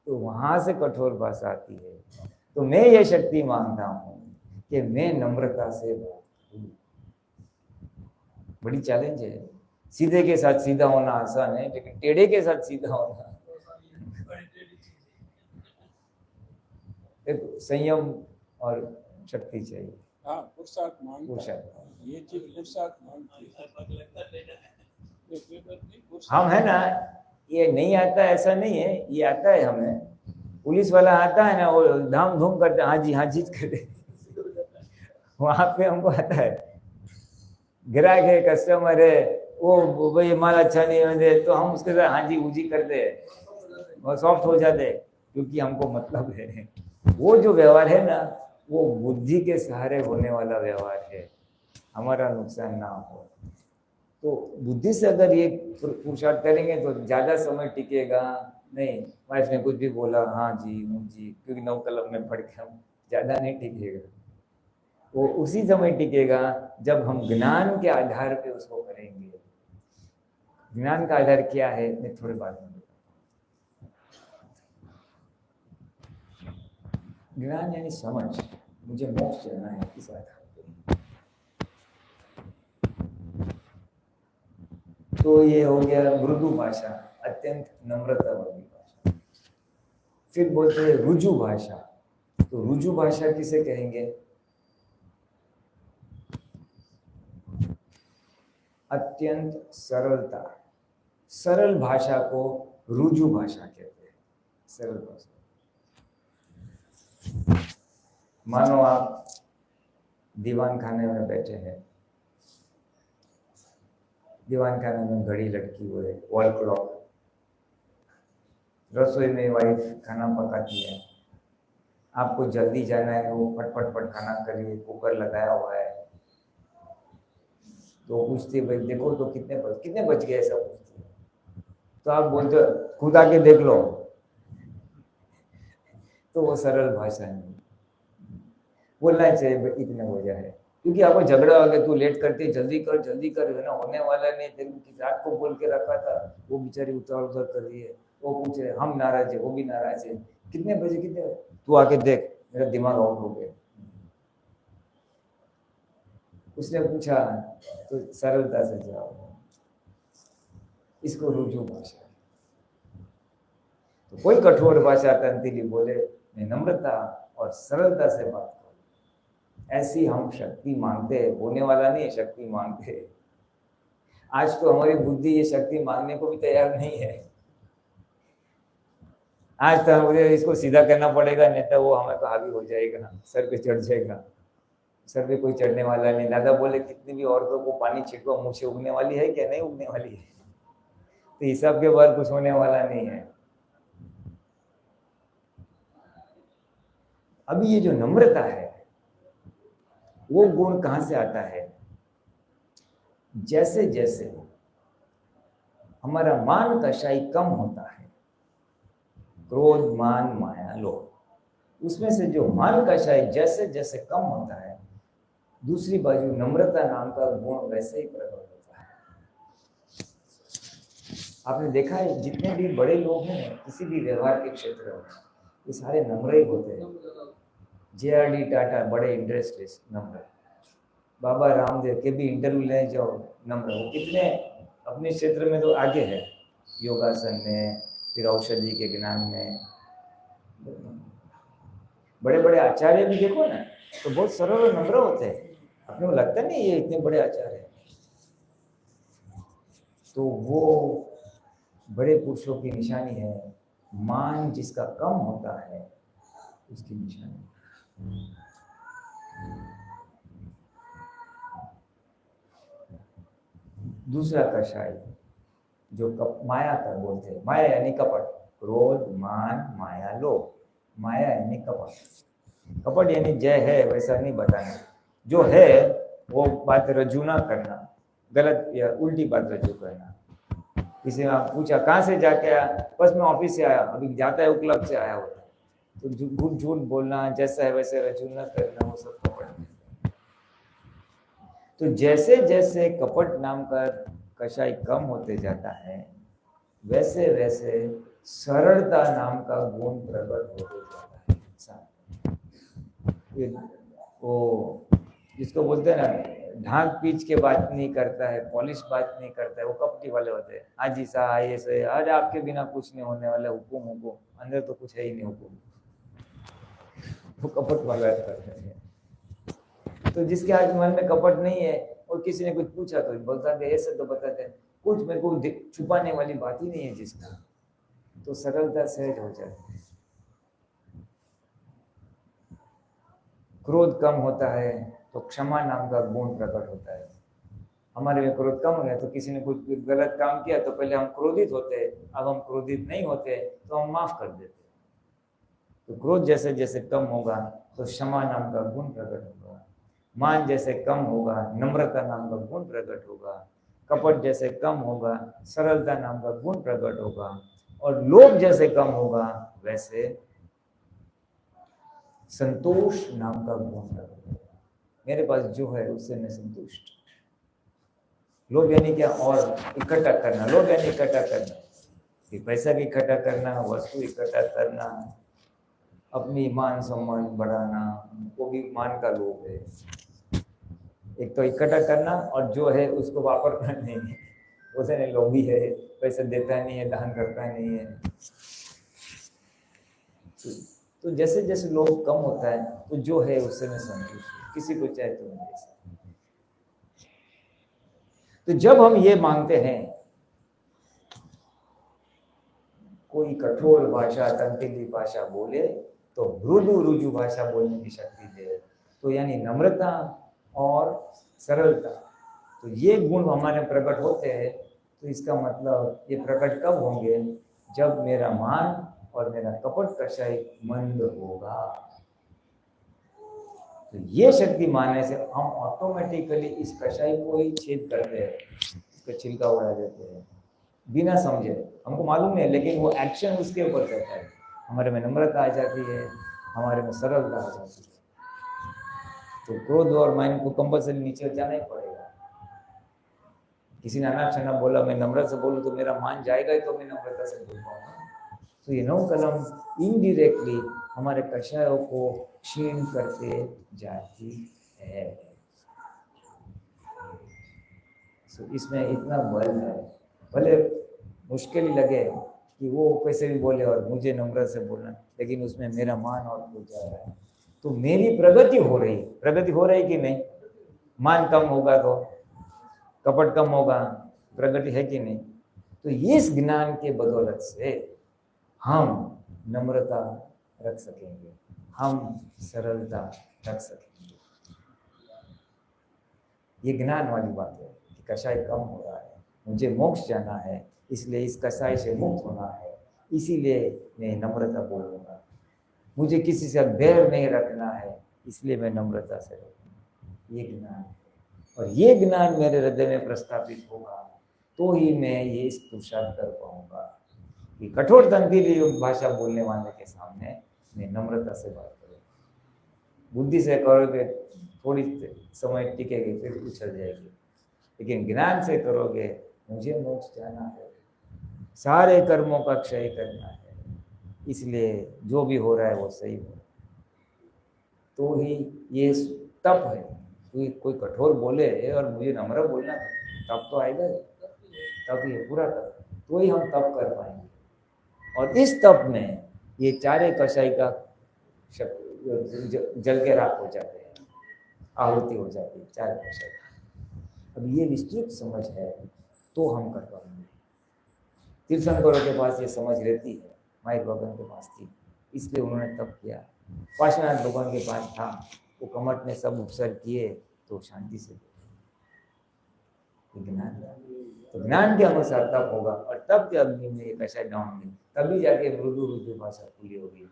तो वहां से कठोर भाषा आती है। तो मैं ये शक्ति मानता हूँ कि मैं नम्रता से बात करूं। बड़ी चैलेंज है। सीधे के साथ सीधा होना आसान है, लेकिन टेढ़े के साथ सीधा होना एक संयम और शक्ति चाहिए। हाँ, पुरुषार्थ मांगता है। पुरुषार्थ, ये चीज पुरुषार्थ मांगती है। हम है ना, ये नहीं आता ऐसा नहीं है, ये आता है हमें। पुलिस वाला आता है ना, वो धाम धूम करते, हाँ जी करते, वहां पे हमको आता है। ग्राहक है, कस्टमर है, वो भाई माल अच्छा नहीं है तो हम उसके साथ हाँ जी करते हैं और सॉफ्ट हो जाते हैं, क्योंकि हमको मतलब है। वो जो व्यवहार है ना, वो बुद्धि के सहारे होने वाला व्यवहार है, हमारा नुकसान ना हो। तो बुद्धि से अगर ये पुरुषार्थ करेंगे तो ज्यादा समय टिकेगा नहीं। वाइफ ने कुछ भी बोला, हाँ जी, क्योंकि 9 कलम में पढ़ के हम ज्यादा नहीं टिकेगा। वो उसी समय टिकेगा जब हम ज्ञान के आधार पे उसको करेंगे। ज्ञान का आधार क्या है, मैं थोड़ी बात में। ज्ञान यानी समझ, मुझे मोक्ष चलना है इस आधार पे। तो ये हो गया मृदु भाषा, अत्यंत नम्रता वाली भाषा। फिर बोलते हैं रुजु भाषा। तो रुजु भाषा किसे कहेंगे? अत्यंत सरलता, सरल भाषा को रुजु भाषा कहते हैं। सरल भाषा। मानो आप दीवान खाने में बैठे हैं, दीवान खाने में घड़ी लटकी हुई है, वॉल क्लॉक, रसोई में वाइफ खाना पकाती है, आपको जल्दी जाना है, वो फट खाना करिए, कुकर लगाया हुआ है, तो पूछती है भाई देखो तो कितने बज गए, ऐसा पूछती है। तो आप बोलते हो खुद आके देख लो, तो वो सरल भाषा नहीं। बोलना चाहिए इतने बजा है, क्योंकि आपको झगड़ा हो गया, तू लेट करती, जल्दी कर, है ना, होने वाला नहीं, तेरे को रात को बोल के रखा था, वो बेचारी उतार कर रही है, वो पूछ रहे हम नाराज है, वो भी नाराज है, कितने बजे, तू आके देख, मेरा दिमाग आउट हो गया। उसने पूछा तो सरलता से जवाब, इसको रुजू भाषा। तो कोई कठोर भाषा तंतीली बोले, मैं नम्रता और सरलता से बात करूं, ऐसी हम शक्ति मांगते हैं, होने वाला नहीं, शक्ति मांगते हैं। आज तो हमारी बुद्धि ये शक्ति मांगने को भी तैयार नहीं है। आज तो मुझे इसको सीधा करना पड़ेगा, नहीं तो वो हमें तो हावी हो जाएगा, सर पे चढ़ जाएगा। सर पे कोई चढ़ने वाला नहीं। दादा बोले कितनी भी औरतों को पानी छिड़को, मुँह से उगने वाली है क्या? नहीं उगने वाली है। तो हिसाब के बाद कुछ होने वाला नहीं है। अभी ये जो नम्रता है, वो गुण कहां से आता है? जैसे जैसे हमारा मान कषाय कम होता है, क्रोध, मान, माया, लोभ, उसमें से जो मान कषाय जैसे जैसे कम होता है, दूसरी बाजू नम्रता नाम का गुण वैसे ही प्रकट होता है। आपने देखा है जितने भी बड़े लोग हैं किसी भी व्यवहार के क्षेत्र में, ये सारे नम्र ही होते हैं। JRD टाटा बड़े इंडस्ट्रियलिस्ट नम्र, बाबा रामदेव के भी इंटरव्यू ले जाओ नम्र, वो कितने अपने क्षेत्र में तो आगे है, योगासन में, फिर औषधि के ज्ञान में। बड़े बड़े आचार्य भी देखो ना, तो बहुत सरल और नम्र होते हैं। अपने को लगता नहीं ये इतने बड़े आचार्य हैं, तो वो बड़े पुरुषों की निशानी है। मान जिसका कम होता है उसकी निशानी। दूसरा कषाय जो माया का बोलते हैं, माया यानी कपट, क्रोध, मान, माया, लोभ। माया यानी कपट, कपट यानी जय है वैसा नहीं बताना, जो है वो बात रजू ना करना, गलत या उल्टी बात रजू करना। किसी ने पूछा कहाँ से जाके आया, बस मैं ऑफिस से आया, अभी जाता है वो क्लब से आया होता है, तो झूठ झूठ बोलना, जैसा है वैसे रजू ना करना, वो सब कपट है। तो जैसे जैसे कपट नाम का कषाय कम होते जाता है, वैसे वैसे सरलता नाम का गुण प्रकट होते जाता है। वो जिसको बोलते हैं ना, ढाक पीच के बात नहीं करता है, पॉलिश बात नहीं करता है, वो कपटी वाले होते हैं। हाजी साहब ये से, अरे आपके बिना कुछ नहीं होने वाला, हुकुम, अंदर तो कुछ है ही नहीं हुकुम, वो कपट वाला करते हैं। तो जिसके आज मन में कपट नहीं है और किसी ने कुछ पूछा तो बोलता है ऐसे, तो बताते हैं कुछ मेरे को छुपाने वाली बात ही नहीं है जिसका, तो सरलता सहज हो जाती है। क्रोध कम होता है तो क्षमा नाम का गुण प्रकट होता है। हमारे में क्रोध कम हो गया तो किसी ने कुछ गलत काम किया तो पहले हम क्रोधित होते, अब हम क्रोधित नहीं होते तो हम माफ कर देते। तो क्रोध जैसे जैसे कम होगा तो क्षमा नाम का गुण प्रकट होगा, मान जैसे कम होगा नम्रता नाम का गुण प्रकट होगा, कपट जैसे कम होगा सरलता नाम का गुण प्रकट होगा, और लोभ जैसे कम होगा वैसे संतोष नाम का गुण प्रकट होगा। मेरे पास जो है उससे मैं संतुष्ट। लोभ यानी क्या? और इकट्ठा करना। लोभ यानी इकट्ठा करना, कि पैसा भी इकट्ठा करना, वस्तु इकट्ठा करना, अपनी मान सम्मान बढ़ाना, वो भी मान का लोभ है। एक तो इकट्ठा करना और जो है उसको वापरना नहीं है, उसे नहीं, लोभी है, पैसा देता नहीं है, दान करता नहीं है। तो जैसे जैसे लोभ कम होता है तो जो है उससे मैं संतुष्ट, किसी को चाहे तो नहीं दे सकता। तो जब हम ये मांगते हैं कोई कठोर भाषा, तंत्रिली भाषा बोले तो मृदु रुजु भाषा बोलने की शक्ति दे, तो यानी नम्रता और सरलता, तो ये गुण हमारे प्रकट होते हैं। तो इसका मतलब ये प्रकट कब होंगे? जब मेरा मान और मेरा कपट कषाय मंद होगा। तो ये शक्ति मानने से हम ऑटोमेटिकली इस कषाय को ही छेद करते हैं, इसका छिलका उड़ा देते हैं बिना समझे। हमको मालूम नहीं, लेकिन वो एक्शन उसके ऊपर करता है। हमारे में नम्रता आ जाती है, हमारे में सरलता आ जाती है। तो क्रोध और माइंड को कंपल्सरी नीचे जाना ही पड़ेगा। किसी ने अनाप शनाप बोला, मैं नम्र से बोलूँ तो मेरा मान जाएगा ही, तो मैं नम्रता से बोल पाऊंगा। तो ये 9 कलम इनडायरेक्टली हमारे कषायों को क्षीण करते जाती है। तो इसमें इतना बल है, भले मुश्किल ही लगे कि वो कैसे भी बोले और मुझे नम्र से बोलना, लेकिन उसमें मेरा मान और कुछ जा रहा है, तो मेरी प्रगति हो रही। प्रगति हो रही कि नहीं? मान कम होगा तो कपट कम होगा, प्रगति है कि नहीं? तो इस ज्ञान के बदौलत से हम नम्रता रख सकेंगे, हम सरलता रख सकेंगे। ये ज्ञान वाली बात है कि कषाय कम हो रहा है, मुझे मोक्ष जाना है, इसलिए इस कषाय से मुक्त होना है, इसीलिए मैं नम्रता बोलूँगा। मुझे किसी से बैर नहीं रखना है, इसलिए मैं नम्रता से रखूँगा। ये ज्ञान, और ये ज्ञान मेरे हृदय में प्रस्थापित होगा तो ही मैं ये इस पुरुषार्थ कर पाऊंगा कि कठोर तंत्रीली भाषा बोलने वाले के सामने मैं नम्रता से बात करूँ। बुद्धि से करोगे थोड़ी समय टिकेगी, फिर उछल जाएगी, लेकिन ज्ञान से करोगे मुझे मोक्ष जाना है, सारे कर्मों का क्षय करना है, इसलिए जो भी हो रहा है वो सही हो, तो ही ये तप है। कोई कठोर बोले और मुझे नम्र बोलना, तप तो आएगा, तप ये पूरा तप, तो ही हम तप कर पाएंगे। और इस तप में ये चारे कषाय का जल के राख हो जाते हैं, आहुति हो जाती है चारे कषाय। अब ये विस्तृत समझ है तो हम कर पाएंगे। तीर्थंकरों के पास ये समझ रहती है, माइक भगवान के पास थी, इसलिए उन्होंने तप किया। पार्श्वनाथ भगवान के पास था, वो कमठ ने सब उपसर्ग किए तो शांति से ज्ञान, तो ज्ञान के अनुसार तप होगा, और तब के अग्नि में ये कषाय डाउन में तभी जाके मृदु रुद्र भाषा खुली होगी।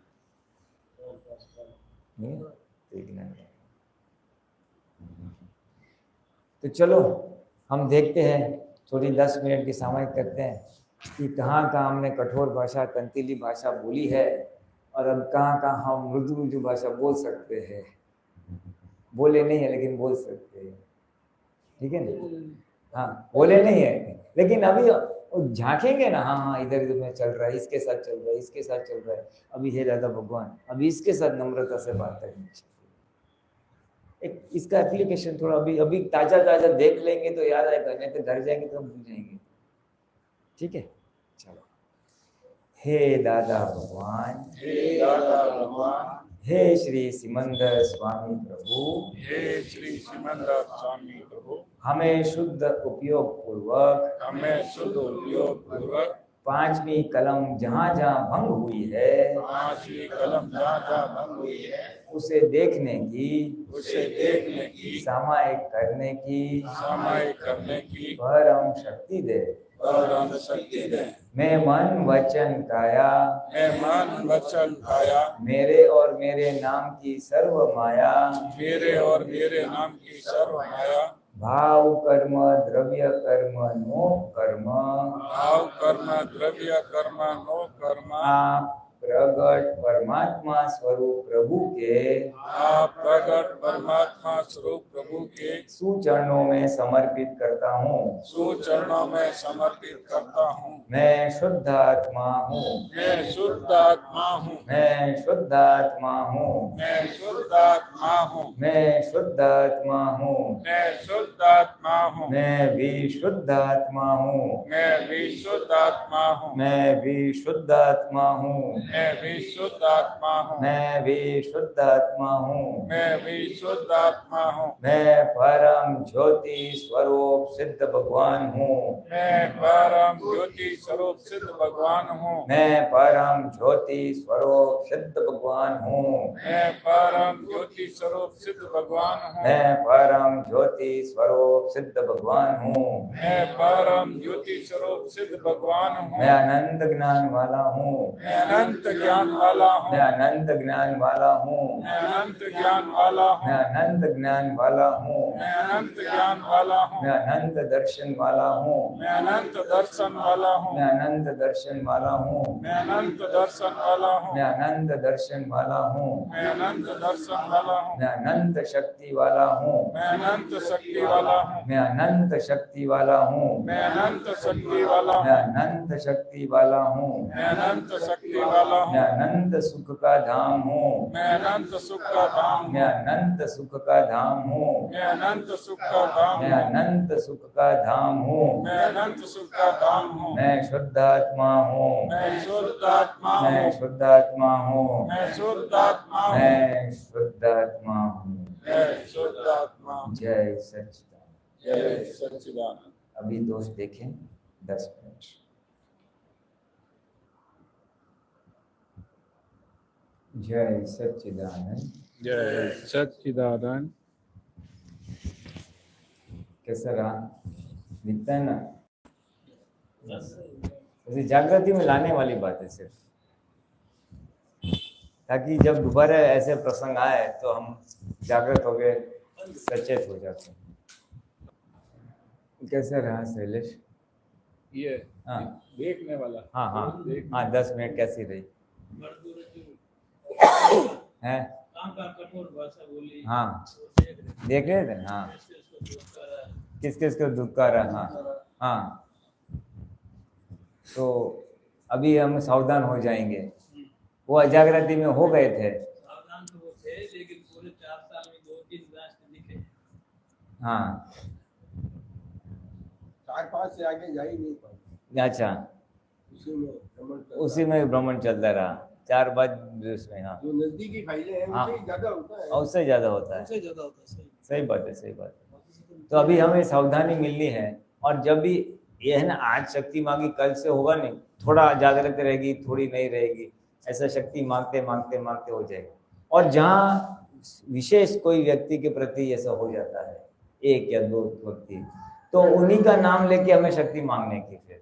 तो ज्ञान, तो चलो हम देखते हैं, थोड़ी 10 मिनट की सामयिक करते हैं कि कहाँ कहाँ हमने कठोर भाषा, कंतीली भाषा बोली है, और अब कहाँ कहाँ हम मृदु रुद्र भाषा बोल सकते हैं। बोले नहीं है लेकिन बोल सकते हैं, ठीक है ना? हाँ, बोले नहीं है लेकिन अभी झांकेंगे ना, हाँ हाँ इधर इधर में चल रहा है, इसके साथ चल रहा है, इसके साथ चल रहा है, अभी हे दादा भगवान, अभी इसके साथ नम्रता से बात करनी चाहिए। एक इसका एप्लीकेशन थोड़ा अभी ताजा ताजा देख लेंगे तो याद आएगा, नहीं तो घर जाएंगे तो भूल जाएंगे। ठीक है, चलो। हे दादा भगवान, हे दादा भगवान, हे श्री सिमंदर स्वामी प्रभु, हे श्री सिमंदर स्वामी प्रभु, हमें शुद्ध उपयोग पूर्वक, हमें शुद्ध उपयोग पूर्वक 5वीं कलम जहाँ जहाँ भंग हुई है, 5वीं कलम जहाँ जहाँ भंग हुई है, उसे देखने की, उसे देखने की, सामायिक करने की, सामायिक करने की परम शक्ति दे। परम शक्ति दे। मैं मन वचन काया, मैं मन वचन काया, मेरे और मेरे नाम की सर्व माया, मेरे और मेरे नाम की सर्व माया, भाव कर्म द्रव्य कर्म नो कर्म, भाव कर्म द्रव्य कर्म नो कर्म, आप प्रगट परमात्मा स्वरूप प्रभु के, आप प्रगट परमात्मा स्वरूप प्रभु के सुचरणों में समर्पित करता हूँ। सुचरणों में समर्पित करता हूँ। मैं शुद्ध आत्मा हूँ, मैं शुद्ध आत्मा हूँ, मैं शुद्ध आत्मा हूँ, मैं शुद्ध आत्मा हूँ, मैं शुद्ध आत्मा हूँ, मैं शुद्ध आत्मा हूँ, मैं भी शुद्ध आत्मा हूँ, मैं भी शुद्ध आत्मा हूँ, मैं भी शुद्ध आत्मा हूँ, मैं भी शुद्ध आत्मा हूँ, मैं भी शुद्ध आत्मा हूँ, मैं भी शुद्ध आत्मा हूँ, मैं परम ज्योति स्वरूप सिद्ध भगवान हूँ, मैं परम ज्योति स्वरूप सिद्ध भगवान हूँ, मैं परम ज्योति स्वरूप सिद्ध भगवान हूँ, मैं परम ज्योति स्वरूप सिद्ध भगवान हूँ, मैं परम ज्योति स्वरूप सिद्ध भगवान हूँ, मैं परम ज्योति स्वरूप सिद्ध भगवान हूँ, मैं अनंत ज्ञान वाला हूँ, मैं अनंत अनंत ज्ञान वाला हूँ, मैं अनंत ज्ञान वाला हूँ, मैं अनंत ज्ञान वाला हूँ, मैं अनंत ज्ञान वाला हूँ, मैं अनंत ज्ञान वाला हूँ, मैं अनंत दर्शन वाला हूँ, मैं अनंत दर्शन वाला हूँ, मैं अनंत दर्शन वाला हूँ, मैं अनंत दर्शन वाला हूँ, मैं अनंत दर्शन वाला हूँ, मैं अनंत दर्शन वाला हूँ, मैं अनंत शक्ति वाला हूँ, मैं अनंत शक्ति वाला हूँ, मैं अनंत शक्ति वाला हूँ, मैं अनंत शक्ति वाला मैं हूँ, अनंत शक्ति वाला हूँ, मैं अनंत शक्ति वाला मैं हूँ, अनंत सुख का धाम हूँ, मैं अनंत सुख का धाम मैं हूँ, अनंत सुख का धाम हूँ, मैं अनंत सुख का धाम मैं हूँ, अनंत सुख का धाम हूँ, मैं अनंत सुख का धाम हूँ, मैं शुद्धात्मा हूँ, मैं शुद्ध आत्मा मैं हूँ, शुद्धात्मा हूँ, मैं शुद्ध आत्मा हूँ, मैं शुद्धात्मा हूँ। मैं शुद्ध आत्मा हूँ। जय सच्चिदानंद। जय सच्चिदानंद। अभी दोष देखें 10 मिनट। जय सच्चिदानंद। जय सच्चिदानंद। कैसा रहा? दिखता है ना? वैसे जागृति में लाने वाली बात है सिर्फ, ताकि जब दोबारा ऐसे प्रसंग आए तो हम जागृत हो गए, सचेत हो जाते हैं। कैसा रहा शैलेश? ये हाँ देखने वाला। हाँ हाँ हाँ 10 मिनट कैसी रही है? हाँ देख रहे थे। हाँ किस किस को दुख आ रहा। हाँ हाँ तो अभी हम सावधान हो जाएंगे। वो अजागृति में हो गए थे। सावधान तो वो थे, लेकिन पूरे 4 साल में 2-3 रास्ते दिखे। हाँ 4-5 से आगे जा ही नहीं पाए। अच्छा उसी में भ्रमण चलता उसी में भ्रमण चलता रहा 4 बाद उसमें। हाँ जो नजदीकी फाइलें हैं हाँ। उससे ही ज्यादा होता है। और उससे ज्यादा होता है। उससे ज्यादा होता है। सही सही बात है, सही बात है। तो अभी हमें सावधानी मिलनी है। और जब भी ये है ना, आज शक्ति मांगी कल से होगा नहीं, थोड़ा जागृत रहेगी थोड़ी नहीं रहेगी, ऐसा शक्ति मांगते मांगते मांगते हो जाएगा। और जहाँ विशेष कोई व्यक्ति के प्रति ऐसा हो जाता है, 1 या 2 व्यक्ति, तो उन्हीं का नाम लेके हमें शक्ति मांगने की फिर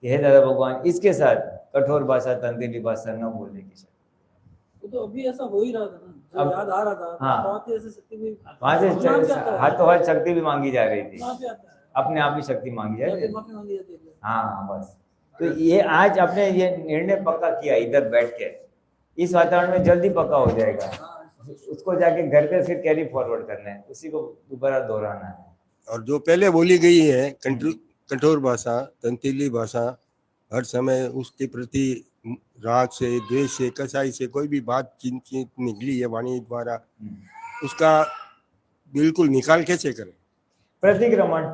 कि हे दादा भगवान इसके साथ कठोर भाषा तंत्रीली भाषा न बोलने की शक्ति। वो तो अभी ऐसा हो ही रहा था ना, जो अब- याद आ रहा था। हाँ। वहाँ पे ऐसे शक्ति भी वहां से नाम क्या आता है? हाथों हाथ शक्ति भी मांगी जा रही थी, वहाँ पे आता है। अपने आप ही शक्ति मांगी जा या रही फिर थी। माफी मांगी जाती है। हाँ बस। तो ये आज अपने ये निर्णय पक्का किया इधर बैठ के, इस वातावरण में जल्दी पक्का हो जाएगा। उसको जाके घर पे फिर कैरी फॉरवर्ड करना है, उसी को दोबारा दोहराना है। और जो पहले बोली गई है कठोर भाषा तंत्रीली भाषा, हर समय उसके प्रति राग से द्वेष से कसाई से कोई भी बात चिंतित निकली है वाणी द्वारा, उसका बिल्कुल निकाल कैसे करें? प्रतिक्रमण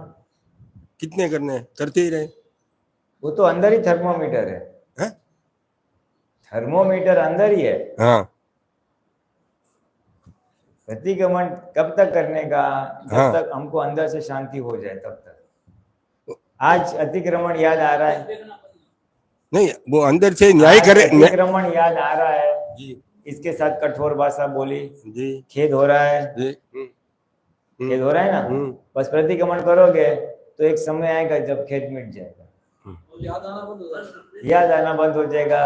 कितने करने हैं? करते ही रहे। वो तो अंदर ही थर्मोमीटर है, हैं? थर्मोमीटर अंदर ही है। हाँ प्रतिक्रमण कब तक करने का? जब हाँ। तक हमको अंदर से शांति हो जाए तब तक। आज अतिक्रमण याद आ रहा है, नहीं, वो अंदर से न्याय आज करे। अतिक्रमण याद आ रहा है, जी इसके साथ कठोर भाषा बोली, जी खेद हो रहा है, जी खेद हो रहा है ना। बस प्रतिक्रमण करोगे तो एक समय आएगा जब खेद मिट जाएगा, याद आना बंद हो जाता है। याद आना बंद हो जाएगा,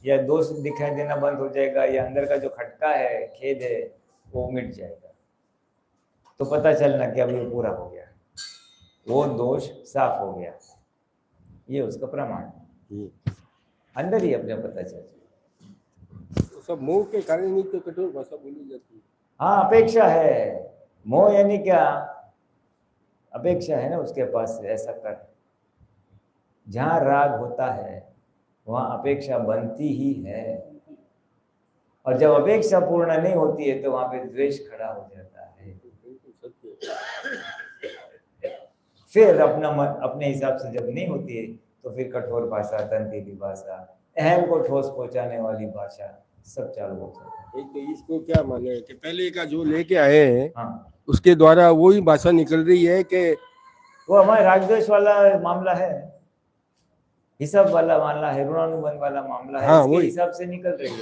या दोष दिखाई देना बंद हो जाएगा, या अंदर का जो खटका है, खेद है, वो मिट जाएगा। तो पता चलना कि अब ये पूरा हो गया, वो दोष साफ हो गया, ये उसका प्रमाण है। अंदर ही अपने पता चल जाएगा। तो सब मोह के कारण ही तो कठोर भाषा बोली जाती है। हाँ अपेक्षा है, मोह यानी क्या? अपेक्षा है ना उसके पास से ऐसा कर। जहाँ राग होता है वहाँ अपेक्षा बनती ही है, और जब अपेक्षा पूर्ण नहीं होती है तो वहाँ पे द्वेष खड़ा हो जाता है। फिर अपना मन अपने हिसाब से जब नहीं होती है तो फिर कठोर भाषा तंत्रीली भाषा, अहम को ठोस पहुंचाने वाली भाषा, सब चालू हो जाता है। एक तो इसको क्या माने कि पहले का जो लेके आए हैं हाँ उसके द्वारा वही भाषा निकल रही है कि वो हमारे रागद्वेष वाला मामला है, हिसाब वाला मामला है, ऋणानुबंध वाला मामला है। हाँ, उसके वही। हिसाब से निकल रही है,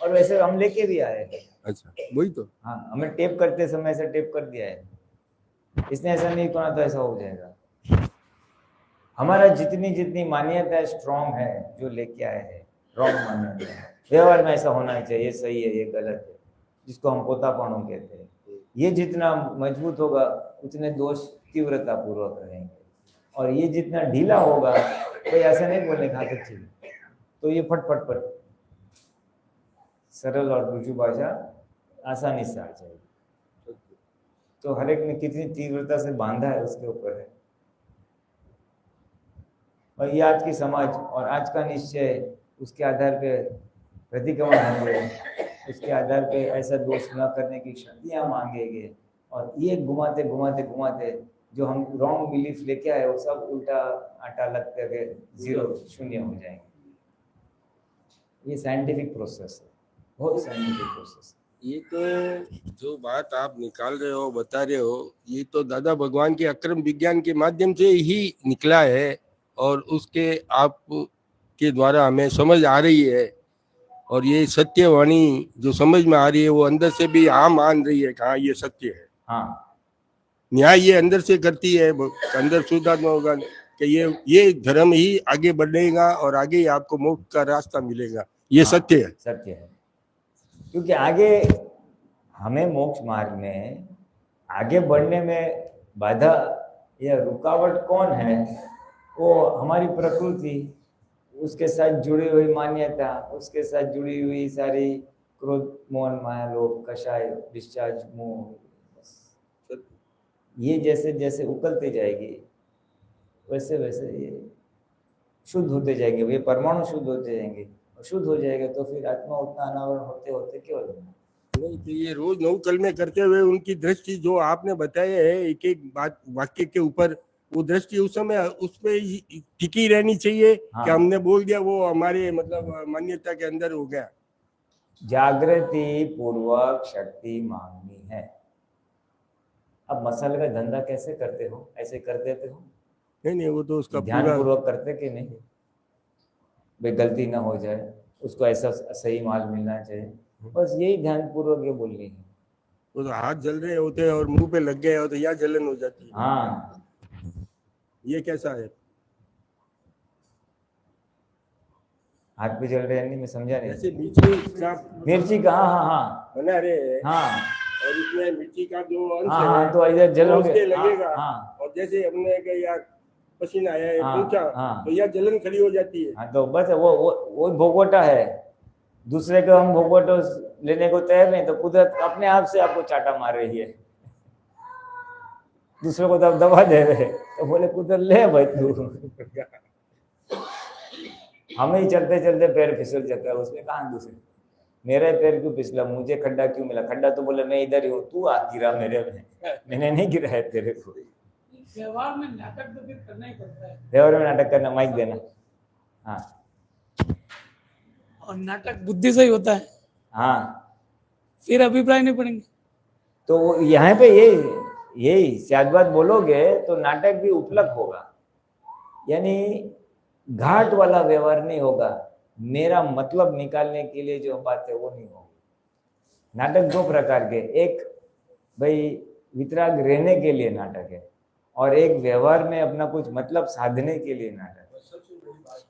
और वैसे हम लेके भी आए हैं। अच्छा वही तो। हाँ हमें टेप करते समय ऐसा टेप कर दिया है, इसने ऐसा नहीं करना तो ऐसा हो जाएगा। हमारा जितनी जितनी मान्यता स्ट्रॉन्ग है जो लेके आए हैं, रॉन्ग मान्यता है, व्यवहार में ऐसा होना चाहिए, ये सही है, ये गलत है, जिसको हम पोतापणों कहते हैं। ये जितना मजबूत होगा उतने दोष तीव्रता पूर्वक रहेंगे, और ये जितना ढीला होगा, कोई ऐसा नहीं बोलने का तो ठीक, तो ये फट फट फट सरल और रुजु भाषा आसानी से आ जाएगी। तो हर एक ने कितनी तीव्रता से बांधा है उसके ऊपर है। और ये आज की समाज और आज का निश्चय उसके आधार पे प्रतिक्रमण होंगे, उसके आधार पे ऐसा दोष न करने की शक्तियाँ मांगेंगे, और ये घुमाते घुमाते घुमाते जो हम रॉन्ग बिलीफ लेके आए वो सब उल्टा आटा लग करके जीरो शून्य हो जाएंगे। ये साइंटिफिक प्रोसेस है, बहुत साइंटिफिक प्रोसेस। ये तो जो बात आप निकाल रहे हो, बता रहे हो, ये तो दादा भगवान के अक्रम विज्ञान के माध्यम से ही निकला है, और उसके आप के द्वारा हमें समझ आ रही है, और ये सत्यवाणी जो समझ में आ रही है वो अंदर से भी हाँ मान रही है कि हाँ ये सत्य है। हाँ, न्याय ये अंदर से करती है, अंदर शुद्धात्मा होगा कि ये धर्म ही आगे बढ़ेगा और आगे ही आपको मोक्ष का रास्ता मिलेगा, ये हाँ, सत्य है। सत्य है। क्योंकि आगे हमें मोक्ष मार्ग में आगे बढ़ने में बाधा या रुकावट कौन है? वो हमारी प्रकृति, उसके साथ जुड़ी हुई मान्यता, उसके साथ जुड़ी हुई सारी क्रोध, मोह, माया, लोभ, कषाय, डिस्चार्ज, मोह, ये जैसे जैसे उकलते जाएगी वैसे वैसे ये शुद्ध होते जाएंगे, ये परमाणु शुद्ध होते जाएंगे, और शुद्ध हो जाएगा तो फिर आत्मा उतना अनावरण होते होते क्या हो जाएगा। नहीं तो ये रोज 9 कलमे करते हुए उनकी दृष्टि जो आपने बताया है एक एक बात वाक्य के ऊपर, वो दृष्टि उस समय उस पे टिकी रहनी चाहिए। हाँ। कि हमने बोल दिया वो हमारे मतलब मान्यता के अंदर हो गया। जागृति पूर्वक शक्ति मांगनी है। अब मसाले का धंधा कैसे करते हो? ऐसे कर देते हो? नहीं वो तो उसका ध्यान पूरा पूर्वक करते कि नहीं? भाई गलती ना हो जाए, उसको ऐसा सही माल मिलना चाहिए, बस यही ध्यान पूर्वक ये बोलनी है। वो तो हाथ जल रहे होते हैं और मुंह पे लग गए हो तो यहाँ जलन हो जाती है। हाँ, ये कैसा है? हाथ पे जल रहे हैं, नहीं मैं समझा नहीं। जैसे मिर्ची का मिर्ची का, हाँ हाँ बना रहे हैं हाँ और इसमें मिर्ची का जो अंश हाँ है हाँ, तो इधर जलोगे, उसके लगेगा। हाँ और जैसे हमने कहा यार पसीना आया है हाँ, पूछा हाँ। तो यहाँ जलन खड़ी हो जाती है। हाँ, तो बस वो भोगवटा है। दूसरे को हम भोगवटो लेने को तैयार नहीं, तो कुदरत अपने आप से आपको चाटा मार रही है। दूसरे को तो आप दबा दे रहे, तो बोले कुदरत ले भाई तू। हमें ही चलते चलते पैर फिसल जाता है, उसमें कहाँ दूसरे मेरा पैर क्यों फिसला, मुझे खड्डा क्यों मिला? खड्डा तो बोले मैं इधर ही हूँ, तू आ गिरा मेरे में, मैंने नहीं गिरा है तेरे को। व्यवहार में नाटक तो फिर करना ही पड़ता है। व्यवहार में नाटक करना, माइक देना। हाँ और नाटक बुद्धि से ही होता है, हाँ, फिर अभिप्राय नहीं पड़ेंगे। तो यहाँ पे यही शायद बात बोलोगे तो नाटक भी उपलब्ध होगा, यानी घाट वाला व्यवहार नहीं होगा। मेरा मतलब निकालने के लिए जो बात है वो नहीं होगी। नाटक दो प्रकार के, एक भाई वितराग रहने के लिए नाटक है, और एक व्यवहार में अपना कुछ मतलब साधने के लिए नाटक है।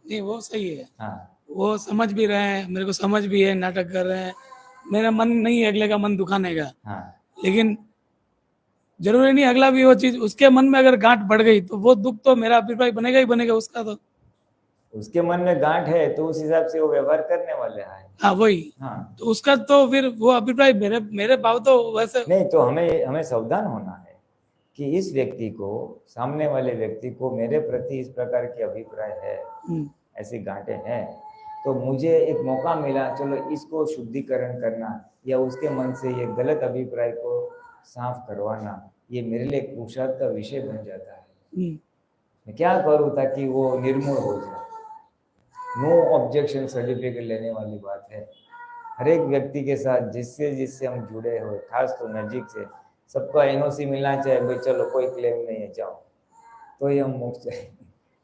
नहीं वो सही है, हाँ, वो समझ भी रहे हैं, मेरे को समझ भी है, नाटक कर रहे हैं, मेरा मन नहीं है अगले का मन दुखाने का। हाँ, लेकिन जरूरी नहीं अगला भी वो चीज उसके मन में अगर गांठ बढ़ गई तो वो दुख तो मेरा अभिप्राय बनेगा ही बनेगा उसका। तो उसके मन में गांठ है तो उस हिसाब से वो व्यवहार करने वाले हैं। हाँ वही, हाँ, तो उसका तो फिर वो अभिप्राय मेरे भाव तो वैसे नहीं, तो हमें सावधान होना है कि इस व्यक्ति को, सामने वाले व्यक्ति को मेरे प्रति इस प्रकार के अभिप्राय है, ऐसी गांठें हैं, तो मुझे एक मौका मिला, चलो इसको शुद्धिकरण करना या उसके मन से ये गलत अभिप्राय को साफ करवाना, ये मेरे लिए एक पुरुषार्थ का विषय बन जाता है। मैं क्या करूँ ताकि वो निर्मूल हो जाए। नो ऑब्जेक्शन सर्टिफिकेट लेने वाली बात है। हर एक व्यक्ति के साथ जिससे हम जुड़े हुए, खास तो नजीक से, सबका एनओसी मिलना चाहिए, भाई चलो कोई क्लेम नहीं है, जाओ, तो ये हम मोक्ष चाहिए।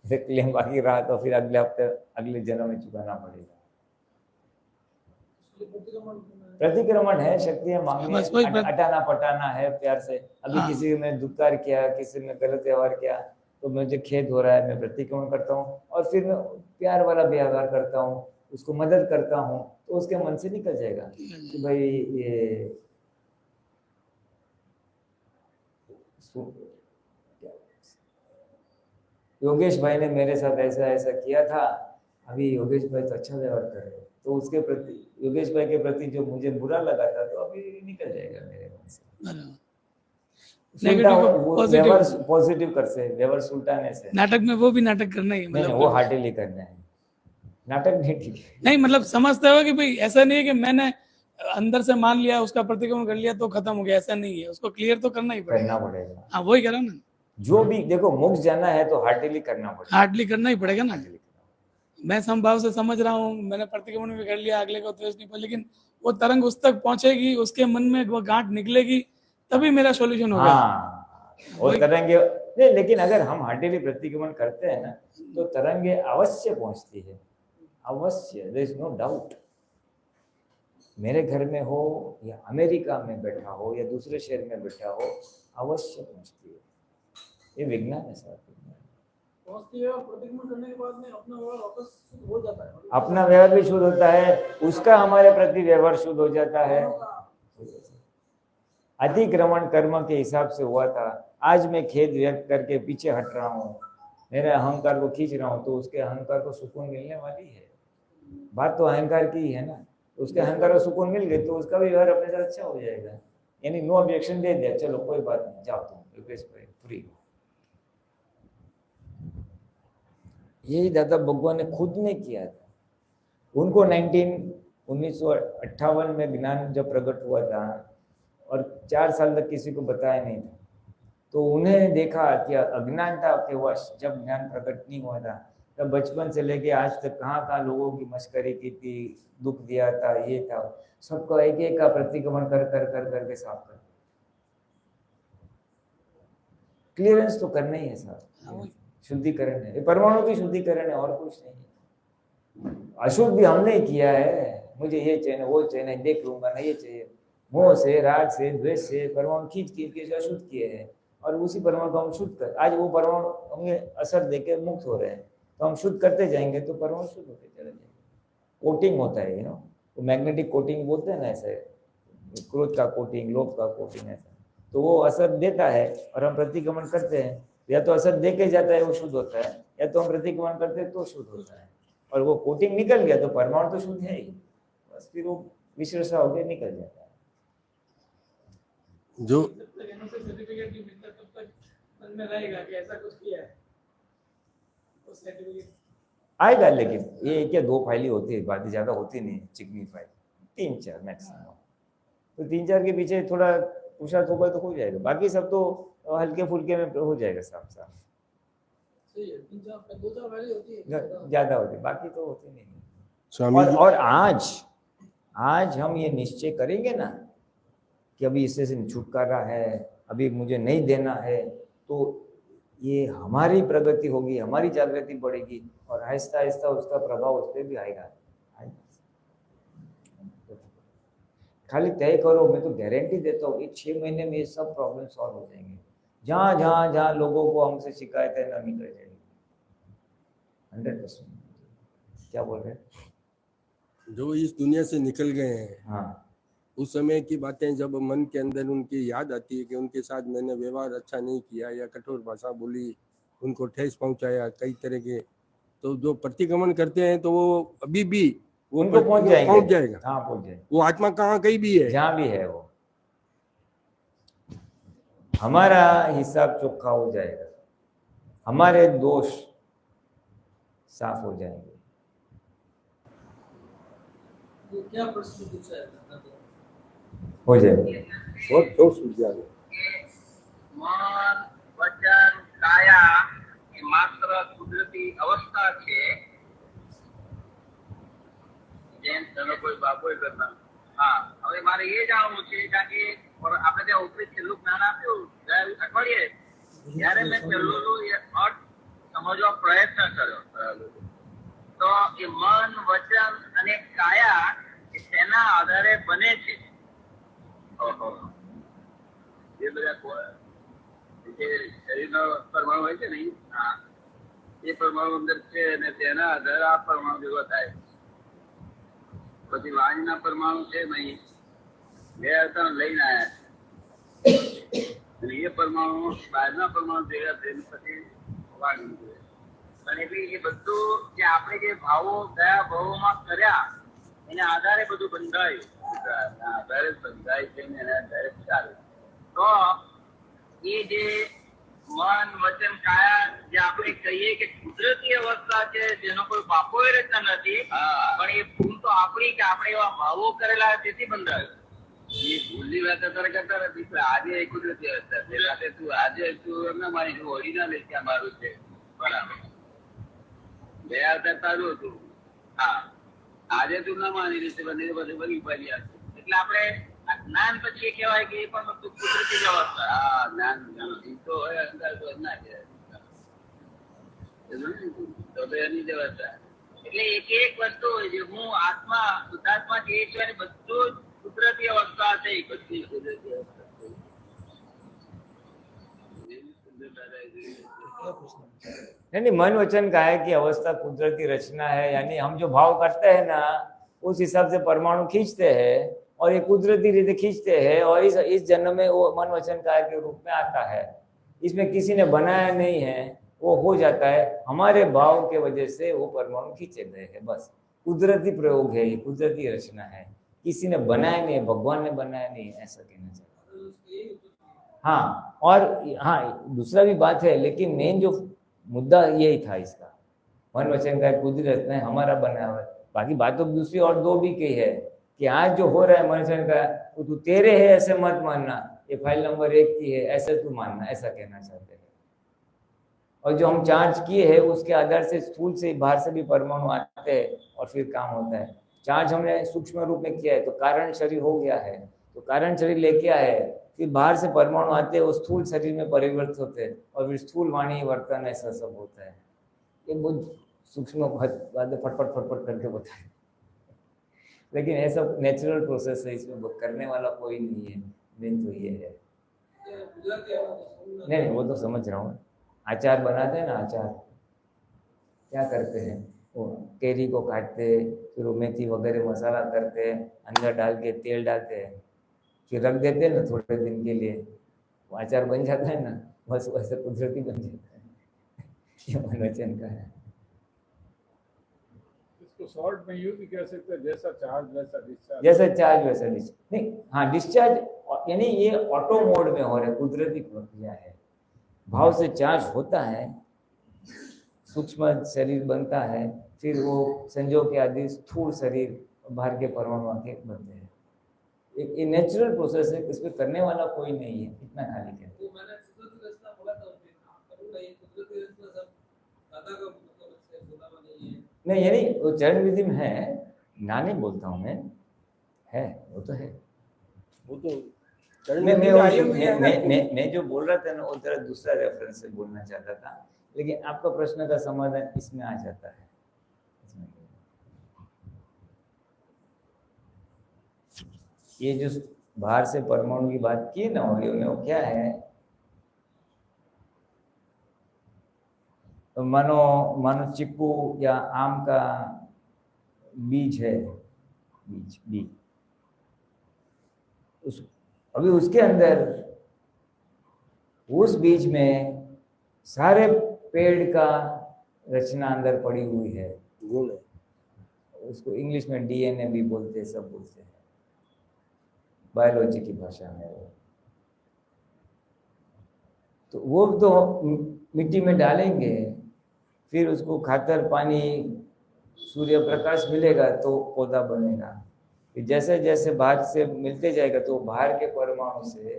क्लेम बाकी रहा तो फिर अगले हफ्ते अगले जन्म में चुकाना पड़ेगा। प्रतिक्रमण है, शक्तियां मांगनी है, हटाना पटाना है प्यार से। अभी किसी ने दुत्कार किया, किसी ने गलत व्यवहार किया, तो मुझे खेद हो रहा है, मैं प्रतिक्रमण करता हूँ और फिर मैं प्यार वाला व्यवहार करता हूँ, उसको मदद करता हूँ, तो उसके मन से निकल जाएगा कि भाई ये योगेश भाई ने मेरे साथ ऐसा ऐसा किया था, अभी योगेश भाई तो अच्छा व्यवहार कर रहे हैं, तो उसके प्रति, योगेश भाई के प्रति जो मुझे बुरा लगा था, तो अभी निकल जाएगा मेरे मन से। नेगेटिव को पॉजिटिव, पॉजिटिव कर से, व्यवहार सुलटाने से। नाटक में वो भी नाटक करना ही नहीं, वो हार्डली करना है, नाटक नहीं ठीक है। नहीं मतलब समझते हो कि भाई ऐसा नहीं है कि मैंने अंदर से मान लिया, उसका प्रतिक्रमण कर लिया तो खत्म हो गया, ऐसा नहीं है, उसको क्लियर तो करना ही करना पड़ेगा। पड़ेगा। हाँ वही कह रहा हूँ ना, जो भी देखो मोक्ष जाना है तो हार्डली करना पड़ेगा। हार्डली करना ही पड़ेगा ना। मैं समभाव से समझ रहा हूँ, मैंने प्रतिक्रमण भी कर लिया, अगले को द्वेष नहीं, पर लेकिन वो तरंग उस तक पहुंचेगी, उसके मन में वो गांठ निकलेगी, तभी मेरा सॉल्यूशन होगा। हाँ, और तरंगे नहीं, लेकिन अगर हम हार्डली प्रतिक्रमण करते हैं ना, तो तरंगे अवश्य पहुंचती है, अवश्य, देयर इज नो डाउट। मेरे घर में हो या अमेरिका में बैठा हो या दूसरे शहर में बैठा हो, अवश्य पहुंचती है। ये विज्ञान है सर। पहुंचती है और प्रतिक्रमण करने के बाद में अपना व्यवहार वापस शुद्ध हो जाता है, अपना व्यवहार भी शुद्ध होता है, उसका हमारे प्रति व्यवहार शुद्ध हो जाता है। अतिक्रमण कर्म के हिसाब से हुआ था, आज मैं खेद व्यक्त करके पीछे हट रहा हूँ, मेरे अहंकार को खींच रहा हूँ, तो उसके अहंकार को सुकून मिलने वाली है। बात तो अहंकार की ही है ना, तो उसके अहंकार को सुकून मिल गई तो उसका भी व्यवहार अपने साथ अच्छा हो जाएगा। यानी नो ऑब्जेक्शन दे दिया, चलो कोई बात नहीं, जाओ तुम फ्री हो। यही दादा भगवान ने खुद ने किया था। उनको 1958 में ज्ञान जब प्रकट हुआ था और 4 साल तक किसी को बताया नहीं था, तो उन्हें देखा कि अज्ञानता के वश जब ज्ञान प्रकट नहीं हुआ था, तब बचपन से लेके आज तक कहाँ लोगों की मस्करी की थी, दुख दिया था, ये था, सबको एक एक का प्रतिक्रमण कर कर कर करके साफ कर। क्लियरेंस तो करना ही है साहब, शुद्धिकरण है, परमाणु की शुद्धिकरण है, और कुछ नहीं है। अशुद्ध भी हमने किया है, मुझे ये चाहिए वो चाहिए, देख लूंगा ना, ये चाहिए, मोह से, राग से, द्वेष से परमाणु खींच के अशुद्ध किए हैं, और उसी परमाणु को हम शुद्ध कर, आज वो परमाणु हमें असर देके मुक्त हो रहे हैं, तो हम शुद्ध करते जाएंगे तो परमाणु शुद्ध होते चले जाएंगे। कोटिंग होता है, यू नो, वो मैग्नेटिक कोटिंग बोलते हैं ना, ऐसे क्रोध का कोटिंग, लोभ का कोटिंग, ऐसा, तो वो असर देता है और हम प्रतिक्रमण करते हैं, या तो असर दे के जाता है वो शुद्ध होता है, या तो हम प्रतिक्रमण करते हैं तो शुद्ध होता है, और वो कोटिंग निकल गया तो परमाणु तो शुद्ध है ही, बस फिर वो मिश्र सा होकर निकल जाता है। जो सर्टिफिकेट नहीं मिलता तब तक मन में रहेगा कि ऐसा कुछ किया है, तो सर्टिफिकेट आएगा, लेकिन ये क्या 2 फाइलें होती है, बातें ज्यादा होती नहीं, चिकनी फाइल 3-4 मैक्सिमम, तो 3-4 के पीछे थोड़ा पूछा होगा तो हो जाएगा, बाकी सब तो हल्के फुल्के में हो जाएगा साफ साफ। सही है, 2-4 वैल्यू होती है, ज्यादा होती, बाकी तो होती नहीं। स्वामी जी, और आज हम ये निश्चय करेंगे ना कि अभी इससे से छुटकारा है, अभी मुझे नहीं देना है, तो ये हमारी प्रगति होगी, हमारी जागृति बढ़ेगी, और आहिस्ता आहिस्ता उसका प्रभाव उस पर भी आएगा। खाली तय करो, मैं तो गारंटी देता हूँ कि 6 महीने में ये सब प्रॉब्लम सॉल्व हो जाएंगे। जहाँ लोगों को हमसे शिकायत है ना, निकल जाएगी 100%। क्या बोल रहे हैं? जो इस दुनिया से निकल गए हैं, हाँ, उस समय की बातें जब मन के अंदर उनकी याद आती है कि उनके साथ मैंने व्यवहार अच्छा नहीं किया, या कठोर भाषा बोली, उनको ठेस पहुंचाया कई तरह के, तो जो प्रतिक्रमण करते हैं तो वो अभी भी उनको पहुंच जाएगा। हाँ, पहुंच जाएगा। वो आत्मा कहाँ कहीं भी है, जहाँ भी है, वो हमारा हिसाब चोखा हो जाएगा, हमारे दोष साफ हो जाएंगे। क्या प्रश्न पूछा है? हो जाएगा, बहुत दोष सूझ जाएगा। મન વચન કાયા એ માત્ર કુદરતી અવસ્થા છે જેમ તમે કોઈ બાપોય કરતા હા હવે મારે એ જાણવું છે કારણ કે આપણે ત્યાં ઉપરી છેલ્લું જ્ઞાન આપ્યું ગયા અઠવાડિયે ત્યારે મેં છેલ્લું એ અર્થ સમજવા પ્રયત્ન કર્યો તો એ મન વચન અને કાયા એ તેના આધારે બને છે એ બધા જે શરીરનો પરમાણુ હોય છે ને એ પરમાણુ અંદર છે અને તેના આધારે આ પરમાણુ ભેગો થાય પછી વાયુના પરમાણુ છે નહીં, બે હતા લઈને આવ્યા અને એ પરમાણુ બહારના પરમાણુ ભેગા થઈને પછી વાળ્યું છે. પણ એટલે એ બધું જે આપણે જે ભાવો કયા ભાવોમાં કર્યા એના આધારે બધું બંધાયું, આધારે બંધાય છે ને એના આધારે ચાલે. તો એ જે મન વચન કાયા જે આપણે કહીએ કે કુદરતી અવસ્થા છે જેનો કોઈ બાપો રચના નથી, પણ એ ભૂલ તો આપણી કે આપણે એવા ભાવો કરેલા તેથી બંધાયું. એ ભૂલની વાત અત્યારે કરતા નથી. આજે એ કુદરતી અવસ્થા છે એટલે તું આજે તું એમને મારી હોળી ના લઈ ત્યાં મારું છે બરાબર, બે આવતા તારું હતું. હા, આજે તું ના માની રીતે બધી બધી બધી ઉપાધિ આપશે. એટલે આપણે જ્ઞાન પછી કહેવાય કે એ પણ બધું કુદરતી જ અવસ્થા. હા, જ્ઞાન તો હોય અંદર તો ના કહેવાય, તો એની જ અવસ્થા. એટલે એક એક વસ્તુ હોય છે હું આત્મા શુદ્ધાત્મા જે છે ને બધું જ કુદરતી અવસ્થા છે, બધી કુદરતી અવસ્થા છે. यानी मन वचन काया की अवस्था कुदरती रचना है, यानी हम जो भाव करते हैं ना उस हिसाब से परमाणु खींचते हैं और ये कुदरती रीते खींचते हैं और इस जन्म में वो मन वचन काया के रूप में आता है। इसमें किसी ने बनाया नहीं है, वो हो जाता है हमारे भाव के वजह से वो परमाणु खींचे गए हैं। बस कुदरती प्रयोग है, ये कुदरती रचना है, किसी ने बनाया नहीं है, भगवान ने बनाया नहीं है, ऐसा कहना चाहिए। हाँ, और हाँ दूसरा भी बात है, लेकिन मेन जो मुद्दा यही था इसका, मन वचन का कुदरती रचना है, हमारा बना हुआ है। बाकी बात तो दूसरी और दो भी कही है कि आज जो हो रहा है मन वचन का वो तू तेरे है ऐसे मत मानना, ये फाइल नंबर 1 की है ऐसे तू मानना, ऐसा कहना चाहते हैं। और जो हम चार्ज किए हैं उसके आधार से स्थूल से बाहर से भी परमाणु आते हैं और फिर काम होता है। चार्ज हमने सूक्ष्म रूप में किया है तो कारण शरीर हो गया है, तो कारण शरीर लेके आए, फिर बाहर से परमाणु आते हैं, वो स्थूल शरीर में परिवर्तित होते हैं और फिर स्थूल वाणी वर्तन ऐसा सब होता है। ये बहुत सूक्ष्म बातें फटफट फटफट करके बताए, लेकिन ऐसा नेचुरल प्रोसेस है, इसमें करने वाला कोई नहीं है। मेन तो ये है, नहीं वो तो समझ रहा हूँ। अचार बनाते हैं ना, अचार क्या करते हैं, वो केरी को काटते, फिर वो मेथी वगैरह मसाला करते, अंदर डाल के तेल डालते हैं, फिर रख देते हैं ना थोड़े दिन के लिए, वो अचार बन जाता है ना, बस वैसे कुदरती बन जाता है। ये मन वचन का है। इसको शॉर्ट में यूं भी कह सकते हैं जैसा चार्ज वैसा डिस्चार्ज। जैसा चार्ज वैसा डिस्चार्ज नहीं, हाँ डिस्चार्ज यानी ये ऑटो मोड में हो रहा है, कुदरती प्रक्रिया है। भाव से चार्ज होता है, सूक्ष्म शरीर बनता है, फिर वो संजोग के आदि स्थूल शरीर बाहर के परमाणु आके बनते हैं। ये नेचुरल प्रोसेस है, इस पे करने वाला कोई नहीं है, इतना खाली कहते हैं। नहीं यानी वो चरण विधि में है, ना नहीं बोलता हूँ मैं, है वो तो है। वो तो मैं जो बोल रहा था ना वो जरा दूसरा रेफरेंस से बोलना चाहता था, लेकिन आपका प्रश्न का समाधान इसमें आ जाता है। ये जो बाहर से परमाणु की बात की ना ऑडियो में, वो क्या है, तो मानो चिक्कू या आम का बीज है, बीज अभी उसके अंदर उस बीज में सारे पेड़ का रचना अंदर पड़ी हुई है, गुण है। उसको इंग्लिश में डीएनए भी बोलते हैं, सब बोलते हैं, बायोलॉजी की भाषा में। तो वो तो मिट्टी में डालेंगे, फिर उसको खातर पानी सूर्य प्रकाश मिलेगा तो पौधा बनेगा। फिर जैसे जैसे बाहर से मिलते जाएगा तो बाहर के परमाणु से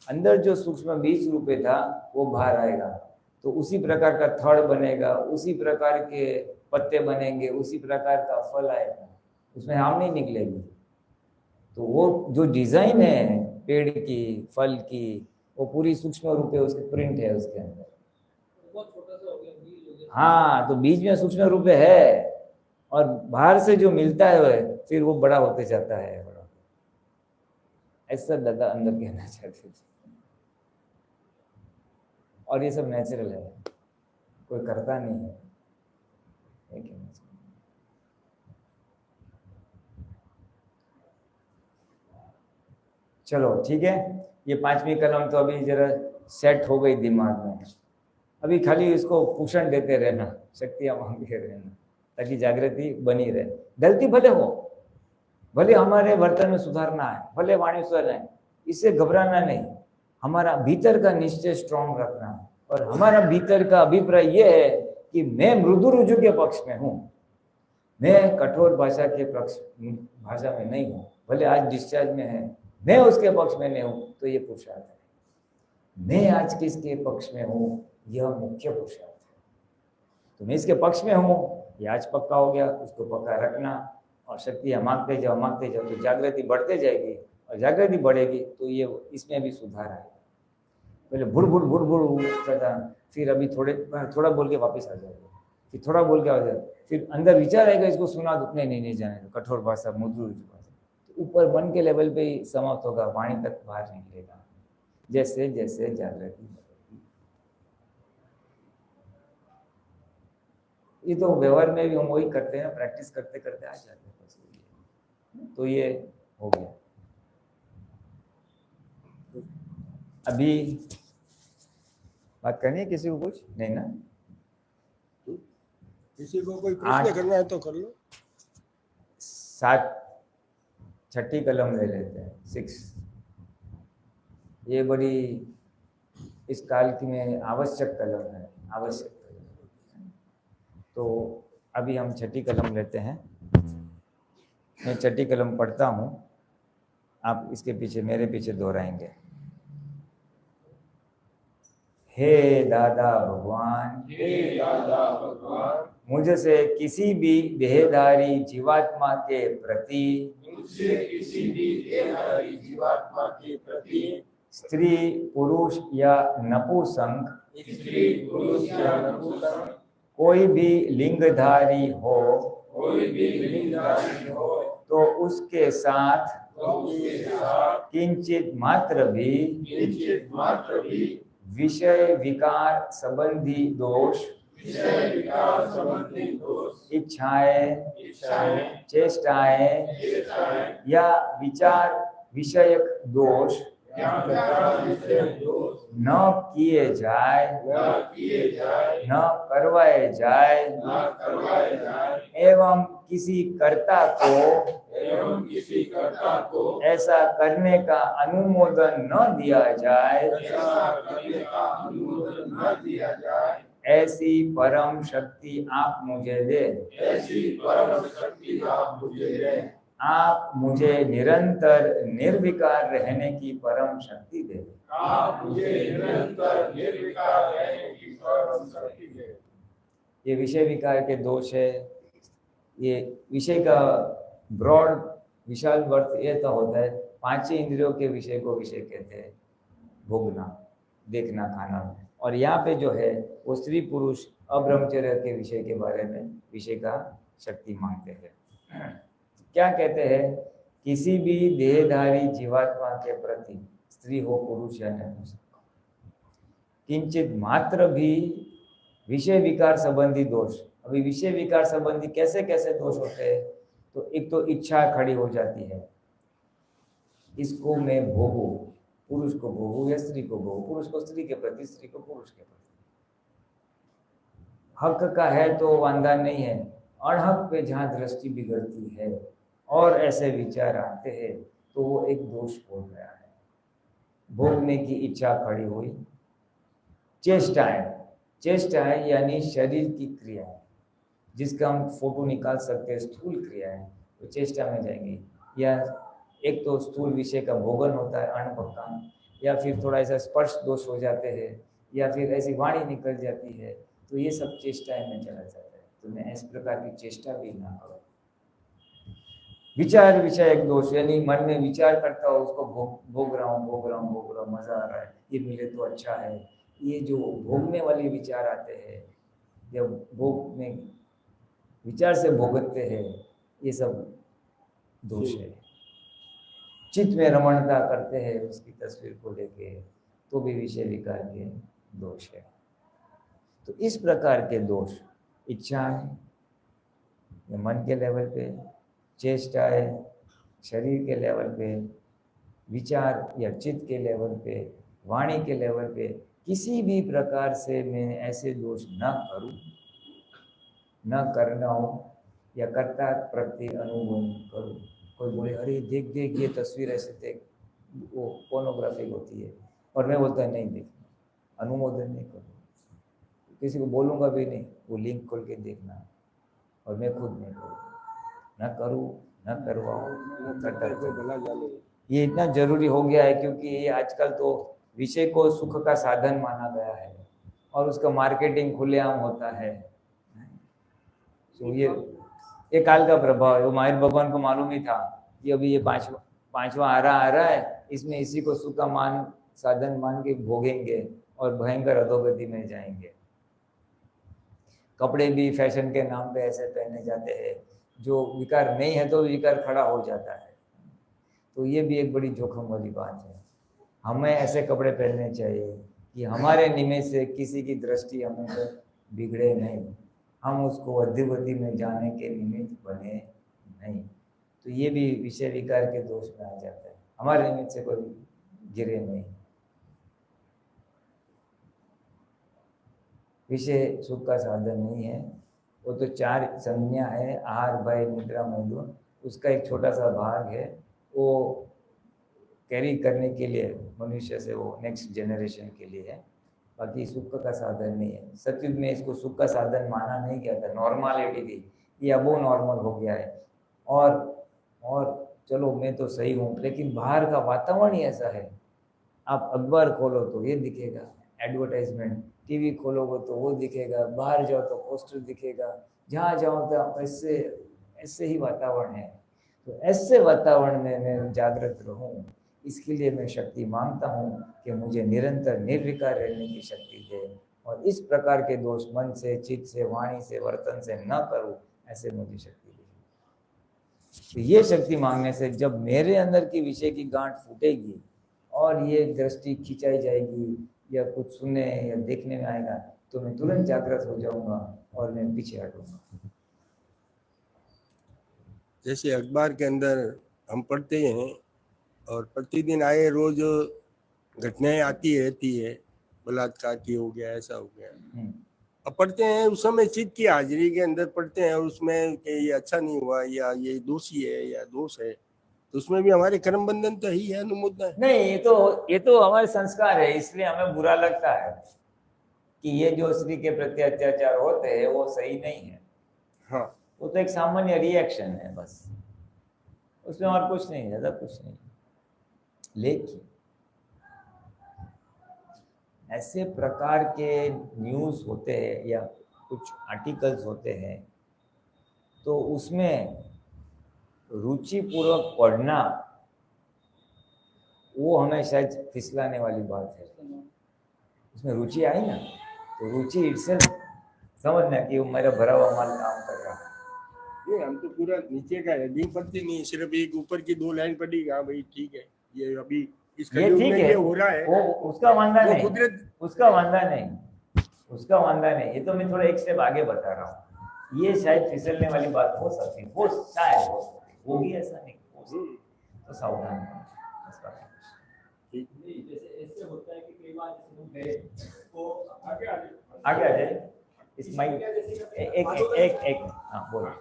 अंदर जो सूक्ष्म बीज रूपे था वो बाहर आएगा, तो उसी प्रकार का थड़ बनेगा, उसी प्रकार के पत्ते बनेंगे, उसी प्रकार का फल आएगा, उसमें आम नहीं निकलेगी। तो वो जो डिजाइन है पेड़ की, फल की, वो पूरी सूक्ष्म रूप है, उसके प्रिंट है उसके अंदर। हाँ, तो बीज में सूक्ष्म रूप है और बाहर से जो मिलता है फिर वो बड़ा होते जाता है, बड़ा। ऐसा दादा अंदर कहना चाहते थे। और ये सब नेचुरल है, कोई करता नहीं है। चलो ठीक है, ये 5वीं कलम तो अभी जरा सेट हो गई दिमाग में। अभी खाली इसको पोषण देते रहना, शक्तियां मांगते रहना, ताकि जागृति बनी रहे। गलती भले हो, भले हमारे वर्तन में सुधारना है, भले वाणी सुधारना है, इससे घबराना नहीं। हमारा भीतर का निश्चय स्ट्रांग रखना है, और हमारा भीतर का अभिप्राय यह है कि मैं मृदु रुजु के पक्ष में हूँ, मैं कठोर भाषा के भाषा में नहीं हूँ। भले आज डिस्चार्ज में है, मैं उसके पक्ष में नहीं हूँ, तो ये पुरुषार्थ है। मैं आज किसके पक्ष में हूँ, यह मुख्य पुरुषार्थ है। तो मैं इसके पक्ष में हूँ, ये आज पक्का हो गया, उसको पक्का रखना, और शक्तियाँ मांगते जाओ तो जागृति बढ़ते जाएगी, और जागृति बढ़ेगी तो ये इसमें भी सुधार आएगा। पहले भुड़ करता, फिर अभी थोड़ा बोल के वापस आ जाएगा, फिर थोड़ा बोल के आ जाएगा, फिर अंदर विचार आएगा, इसको सुना दो, नहीं जाने दो, कठोर भाषा, मधुर भाषा, तो ऊपर मन के लेवल पे ही समाप्त होगा, वाणी तक बाहर निकलेगा। जैसे जैसे जागृति बढ़ेगी, ये तो व्यवहार में भी हम वही करते हैं, प्रैक्टिस करते करते आ जाते हैं। तो ये हो गया। अभी बात करनी है किसी को, कुछ नहीं ना? किसी को कोई प्रश्न करना है तो कर लो। 6ठी कलम ले लेते हैं, 6। ये बड़ी इस काल की में आवश्यक कलम है, आवश्यक कलम। तो अभी हम 6ठी कलम लेते हैं। मैं 6ठी कलम पढ़ता हूँ, आप इसके पीछे, मेरे पीछे दोहराएंगे। हे दादा भगवान, हे दादा भगवान, मुझसे किसी भी देहधारी जीवात्मा के प्रति, मुझसे किसी भी देहधारी जीवात्मा के प्रति, स्त्री पुरुष या नपुंसक, स्त्री पुरुष या नपुंसक, कोई भी लिंगधारी हो, कोई भी लिंगधारी हो, तो उसके साथ तो उसके साथ किंचित मात्र भी विषय विकार संबंधी दोष, विषय विकार संबंधी दोष, इच्छाएं, चेष्टाएं, चेष्टाएं या विचार विषयक दोष न किए जाए, न करवाए जाए, एवं किसी कर्ता को ऐसा करने का अनुमोदन न दिया जाए, ऐसी परम शक्ति आप मुझे दे। आप मुझे निरंतर निर्विकार रहने की परम शक्ति दे। ये विषय विकार के दोष है। ये विषय का ब्रॉड विशाल अर्थ ये तो होता है, 5 इंद्रियों के विषय को विषय कहते हैं, भोगना, देखना, खाना। और यहाँ पे जो है वो स्त्री पुरुष अब्रह्मचर्य के विषय के बारे में विषय का शक्ति मांगते हैं। क्या कहते हैं? किसी भी देहधारी जीवात्मा के प्रति, स्त्री हो पुरुष या नपुंसक, किंचित मात्र भी विषय विकार संबंधी दोष। अभी विषय विकार संबंधी कैसे कैसे दोष होते हैं? तो एक तो इच्छा खड़ी हो जाती है, इसको मैं भोगूं, पुरुष को भोगूं या स्त्री को भोगूं, पुरुष को स्त्री के प्रति, स्त्री को पुरुष के प्रति। हक का है तो वांधा नहीं है, अणहक पे जहाँ दृष्टि बिगड़ती है और ऐसे विचार आते हैं तो वो एक दोष बोल रहा है। भोगने की इच्छा खड़ी हुई, चेष्टाएं यानी शरीर की क्रियाएं, जिसका हम फोटो निकाल सकते हैं, स्थूल क्रियाएं, तो चेष्टा में जाएंगी। या एक तो स्थूल विषय का भोगन होता है अणपक्का, या फिर थोड़ा ऐसा स्पर्श दोष हो जाते हैं, या फिर ऐसी वाणी निकल जाती है, तो ये सब चेष्टाएं में चला जाता है। तो मैं इस प्रकार की चेष्टा भी ना करूँ। विचार विषय एक दोष, यानी मन में विचार करता हो, उसको भोग रहा हूँ, मजा आ रहा है, ये मिले तो अच्छा है। ये जो भोगने वाले विचार आते हैं या भोग में विचार से भोगते हैं, ये सब दोष है। चित्त में रमणता करते हैं उसकी तस्वीर को लेके, तो भी विषय विकार के दोष है। तो इस प्रकार के दोष, इच्छा है मन के लेवल पे, चेष्टा है शरीर के लेवल पे, विचार या चित्त के लेवल पे, वाणी के लेवल पे किसी भी प्रकार से मैं ऐसे दोष न करूं, न करना हो या कर्ता प्रति अनुभव करूं। कोई बोले अरे देख देख ये तस्वीर ऐसे देख, वो पोर्नोग्राफी होती है, और मैं बोलता नहीं देखना, अनुमोदन नहीं करूँ, किसी को बोलूँगा भी नहीं, वो लिंक खोल के देखना, और मैं खुद नहीं करूँ, न करूँ न करवाऊँ, न करता रहूं। ये इतना जरूरी हो गया है क्योंकि ये आजकल तो विषय को सुख का साधन माना गया है और उसका मार्केटिंग खुलेआम होता है। तो ये काल का प्रभाव है। वो माहिर भगवान को मालूम ही था कि अभी ये पांचवा आ रहा है, इसमें इसी को सुख का साधन मान के भोगेंगे और भयंकर अधोगति में जाएंगे। कपड़े भी फैशन के नाम पे ऐसे पहने जाते हैं, जो विकार नहीं है तो विकार खड़ा हो जाता है। तो ये भी एक बड़ी जोखिम वाली बात है। हमें ऐसे कपड़े पहनने चाहिए कि हमारे निमित्त से किसी की दृष्टि हमें बिगड़े नहीं, हम उसको अधोगति में जाने के निमित्त बने नहीं। तो ये भी विषय विकार के दोष में आ जाता है, हमारे निमित्त से कोई गिरे नहीं। विषय सुख का साधन नहीं है, वो तो 4 संज्ञा है, आहार भय निद्रा मैथुन, उसका एक छोटा सा भाग है, वो कैरी करने के लिए मनुष्य से, वो नेक्स्ट जनरेशन के लिए है, बाकी सुख का साधन नहीं है। सतयुग में इसको सुख का साधन माना नहीं गया था, नॉर्मलिटी थी, ये अब वो नॉर्मल हो गया है। और चलो मैं तो सही हूँ, लेकिन बाहर का वातावरण ही ऐसा है। आप अखबार खोलो तो ये दिखेगा एडवर्टाइजमेंट, टीवी खोलोगे तो वो दिखेगा, बाहर जाओ तो पोस्टर दिखेगा, जहाँ जाओ तो ऐसे ही वातावरण है। तो ऐसे वातावरण में मैं जागृत रहूं, इसके लिए मैं शक्ति मांगता हूँ कि मुझे निरंतर निर्विकार रहने की शक्ति दे, और इस प्रकार के दोष मन से, चित्त से, वाणी से, वर्तन से न करूँ, ऐसे मुझे शक्ति दे। तो ये शक्ति मांगने से जब मेरे अंदर की विषय की गांठ फूटेगी और ये दृष्टि खिंचाई जाएगी या कुछ सुनने या देखने में आएगा, तो मैं तुरंत जागृत हो जाऊंगा और मैं पीछे हटूंगा। जैसे अखबार के अंदर हम पढ़ते हैं और प्रतिदिन आए रोज घटनाएं आती रहती है, बलात्कार की हो गया, ऐसा हो गया। अब पढ़ते हैं, उस समय चित्त की हाजिरी के अंदर पढ़ते हैं और उसमें कि ये अच्छा नहीं हुआ या ये दोषी है या दोष है, तो उसमें भी हमारे कर्म बंधन तो ही है, अनुमोदन नहीं। ये तो हमारे संस्कार है, इसलिए हमें बुरा लगता है कि ये जो स्त्री के प्रति अत्याचार होते हैं वो सही नहीं है। हाँ, वो तो एक सामान्य रिएक्शन है बस, उसमें और कुछ नहीं, ज्यादा कुछ नहीं। लेकिन ऐसे प्रकार के न्यूज़ होते हैं या कुछ आर्टिकल्स होते हैं, तो उसमें रुचिपूर्वक पढ़ना वो हमें शायद फिसलाने वाली बात है। उसमें रुचि आई ना, तो रुचि इटसेल्फ समझना कि वो मेरा भरा हुआ माल काम कर रहा है। ये हम तो पूरा नीचे का हेडिंग पढ़ते नहीं, सिर्फ एक ऊपर की 2 लाइन पढ़ी, हाँ भाई ठीक है, ये अभी इस ये ठीक है, ये हो रहा है, वो उसका वांदा नहीं, कुदरत, उसका वांदा नहीं। ये तो मैं थोड़ा एक स्टेप आगे बता रहा हूँ। ये शायद फिसलने वाली बात हो सकती, वो शायद हो सकती, वो भी ऐसा नहीं हो सकती, तो सावधान रहें। जैसे ऐसे होता है कि कई बार जैसे लोग गए तो आगे आ जाए इस माइक एक हाँ बोलो।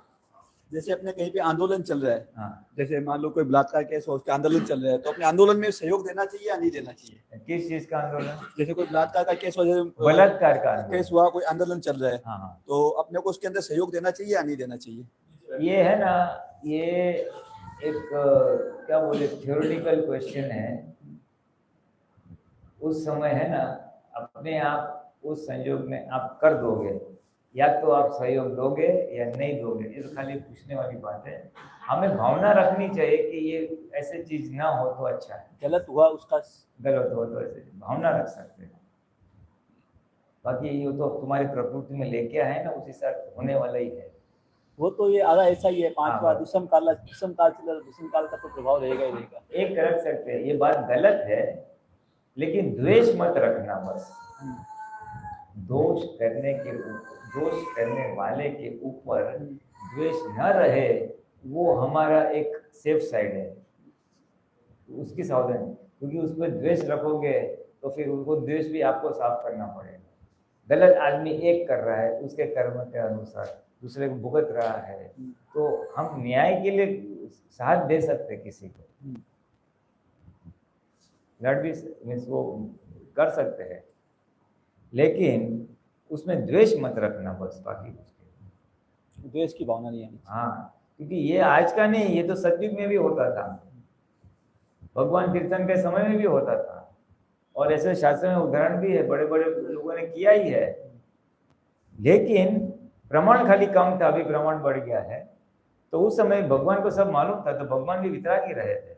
जैसे अपने कहीं पे आंदोलन चल रहा है, हाँ, जैसे मान लो कोई बलात्कार केस हो, उसका आंदोलन चल रहा है, तो अपने आंदोलन में सहयोग देना चाहिए या नहीं देना चाहिए? किस चीज का आंदोलन? जैसे कोई बलात्कार का केस हो, जैसे बलात्कार का केस हुआ, कोई आंदोलन चल रहा है, हाँ, तो अपने को उसके अंदर सहयोग देना चाहिए या नहीं देना चाहिए? ये है ना, ये एक क्या बोले थ्योरेटिकल क्वेश्चन है। उस समय है ना, अपने आप उस संयोग में आप कर दोगे, या तो आप सहयोग दोगे या नहीं दोगे, ये तो खाली पूछने वाली बात है। हमें भावना रखनी चाहिए कि ये ऐसे चीज ना हो तो अच्छा है, गलत हुआ उसका, गलत हो तो ऐसे भावना रख सकते हैं। बाकी ये तो तुम्हारी प्रकृति में लेके आए ना, उसी साथ होने वाला ही है। वो तो ये आधा ऐसा ही है, 5 बार हाँ। दुष्म काल का तो प्रभाव रहेगा ही रहेगा। एक रख सकते हैं, ये बात गलत है, लेकिन द्वेष मत रखना बस। दोष करने वाले के ऊपर द्वेष न रहे, वो हमारा एक सेफ साइड है। उसकी सावधानी, क्योंकि उस पर द्वेष रखोगे तो फिर उनको द्वेष भी आपको साफ करना पड़ेगा। गलत आदमी एक कर रहा है, उसके कर्म के अनुसार दूसरे को भुगत रहा है, तो हम न्याय के लिए साथ दे सकते किसी को, लड़ भी मीन्स वो कर सकते हैं, लेकिन उसमें द्वेष मत रखना बस, बाकी उसके द्वेष की भावना नहीं है। हाँ, क्योंकि ये आज का नहीं, ये तो सतयुग में भी होता था, भगवान कीर्तन के समय में भी होता था, और ऐसे शास्त्र में उदाहरण भी है, बड़े बड़े लोगों ने किया ही है, लेकिन प्रमाण खाली कम था, अभी प्रमाण बढ़ गया है। तो उस समय भगवान को सब मालूम था, तो भगवान भी वितरागी रहे थे,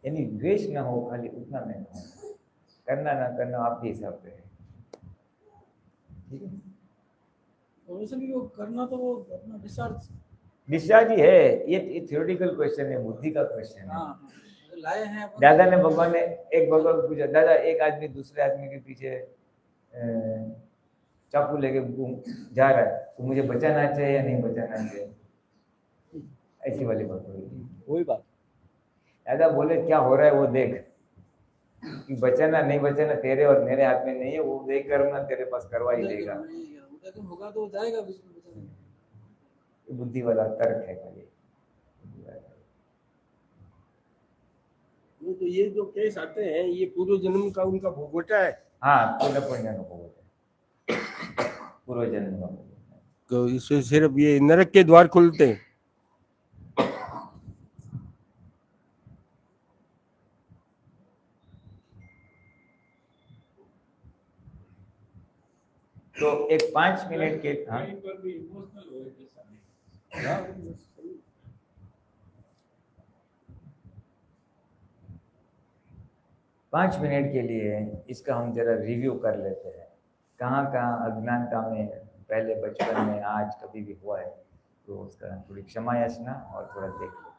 यानी द्वेष न हो, खाली उतना नहीं हो, करना ना करना आपके हिसाब से है, ठीक है। और वैसे भी वो करना तो वो अपना डिस्चार्ज ही है, ये थ्योरेटिकल क्वेश्चन है, बुद्धि का क्वेश्चन है। हाँ लाए हैं अपन। दादा ने भगवान ने एक भगवान को पूछा, दादा एक आदमी दूसरे आदमी के पीछे चाकू लेके जा रहा है, तो मुझे बचाना चाहिए या नहीं बचाना चाहिए, ऐसी वाली बात हुई। वही बात, दादा बोले क्या हो रहा है वो देख, कि बचाना नहीं बचाना तेरे और मेरे हाथ में नहीं है, वो देख कर ना तेरे पास करवा ही देगा, होगा तो जाएगा बिल्कुल बचाने। बुद्धि वाला तर्क है खाली। तो ये जो केस आते हैं ये पूर्व जन्म का उनका भोगवटा है। हाँ, पूर्ण पुण्य का भोगवटा है, पूर्व जन्म का भोगवटा है। तो इससे सिर्फ ये नरक के द्वार खुलते हैं। तो एक 5 मिनट के, हाँ कहीं पर भी इमोशनल हो जैसा नहीं। 5 मिनट के लिए इसका हम जरा रिव्यू कर लेते हैं, कहाँ कहाँ अज्ञानता में पहले बचपन में आज कभी भी हुआ है, तो उसका थोड़ी क्षमा याचना और थोड़ा देख लेते हैं।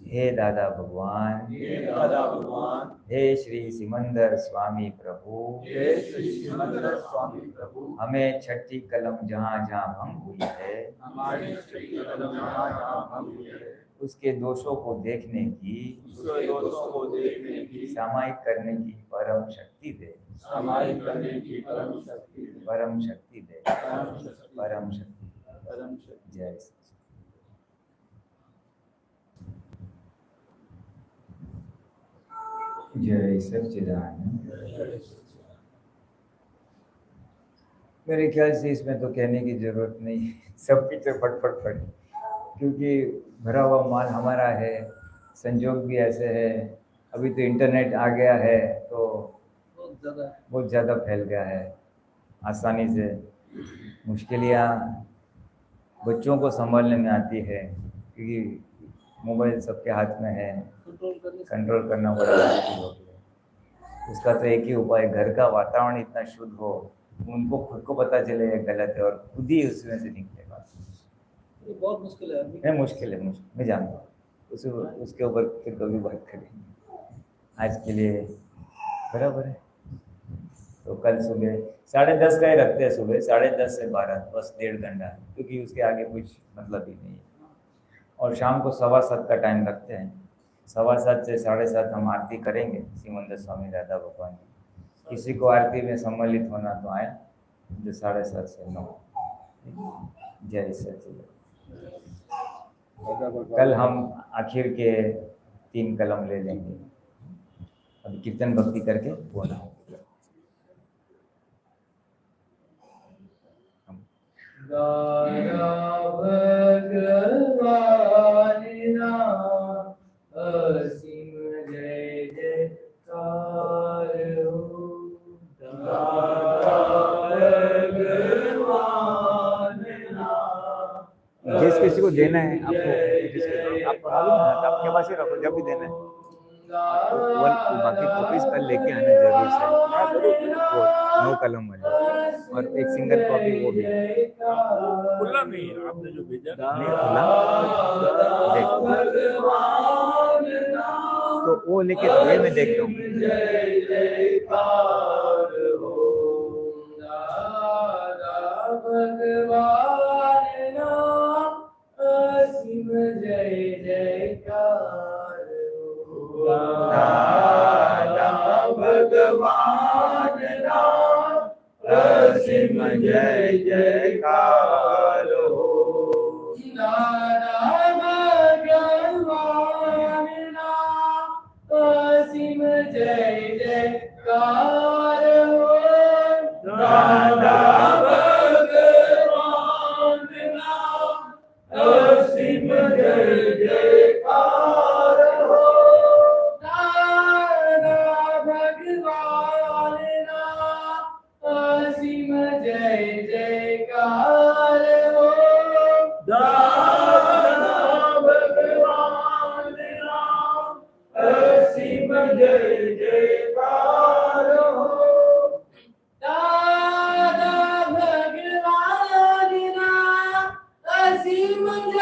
हे दादा भगवान, हे दादा भगवान, हे श्री सिमंदर स्वामी प्रभु, हे श्री सिमंदर स्वामी प्रभु, हमें छठी कलम जहाँ जहाँ भंग हुई है, हमारी छठी कलम जहाँ जहाँ भंग हुई है, उसके दोषों को देखने की, उसके दोषों को देखने की, सामायिक करने की परम शक्ति दे, सामायिक करने की परम शक्ति दे, परम शक्ति दे, परम शक्ति, परम शक्ति। परम शक्ति। जय जय सच्चिदानंद। मेरे ख्याल से इसमें तो कहने की जरूरत नहीं, सब पीछे फटफट फट, क्योंकि भरा हुआ माल हमारा है, संजोग भी ऐसे है, अभी तो इंटरनेट आ गया है तो बहुत ज़्यादा फैल गया है, आसानी से मुश्किलियाँ बच्चों को संभालने में आती है, क्योंकि मोबाइल सबके हाथ में है, कंट्रोल करना बड़ा मुश्किल हो गया। उसका तो एक ही उपाय, घर का वातावरण इतना शुद्ध हो, उनको खुद को पता चले ये गलत है और खुद ही उसमें से निकलेगा। ये बहुत मुश्किल है। नहीं मुश्किल है, मैं जानता हूँ, उसके ऊपर फिर कभी बात करेंगे। आज के लिए बराबर है, तो कल सुबह 10:30 का ही रखते हैं, सुबह 10:30 से 12, बस 1.5 घंटा, क्योंकि उसके आगे कुछ मतलब ही नहीं है। और शाम को 7:15 का टाइम रखते हैं, 7:15 से 7:30 हम आरती करेंगे सिमंदर स्वामी दादा भगवान की। किसी को आरती में सम्मिलित होना तो आए, जो 7:30 से 9। जय सच्चिदानंद। कल हम आखिर के 3 कलम ले लेंगे, अभी कीर्तन भक्ति करके बोला। दादा भगवान असीम जय जयकार हो, दादा भगवान। जिस किसी को देना है आपको मालूम है, तो आपके पास ही रखो, जब भी देना है वो बाकी कॉपीज कल लेके आना जरूर से, वो 9 कलम वाले, और एक सिंगल कॉपी वो भी खुला नहीं है आपने जो भेजा, नहीं खुला, देखो तो वो लेके ये मैं देखता हूँ। भगवान नाम असीम जय जयकार। असीम जय जयकार हो। दादा भगवान ना असीम जय जयकार हो। दादा भगवान ना असीम जय जयकार हो। दादा भगवान ना असीम जय जयकार हो। दादा भगवान ना असीम जय जयकार हो। दादा भगवान ना असीम जय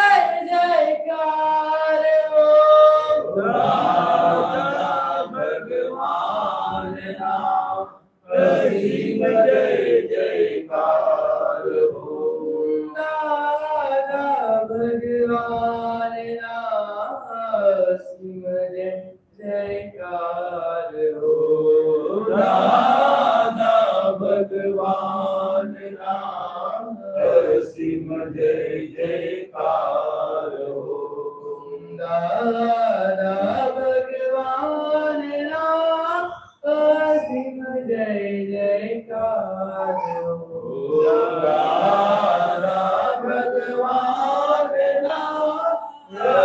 जयकार हो। दादा भगवान ना असीम जय जयकार हो। दादा भगवान ना असीम जय जयकार हो। दादा भगवान ना असीम जय जयकार हो। दादा भगवान ना असीम जय जयकार हो। दादा भगवान ना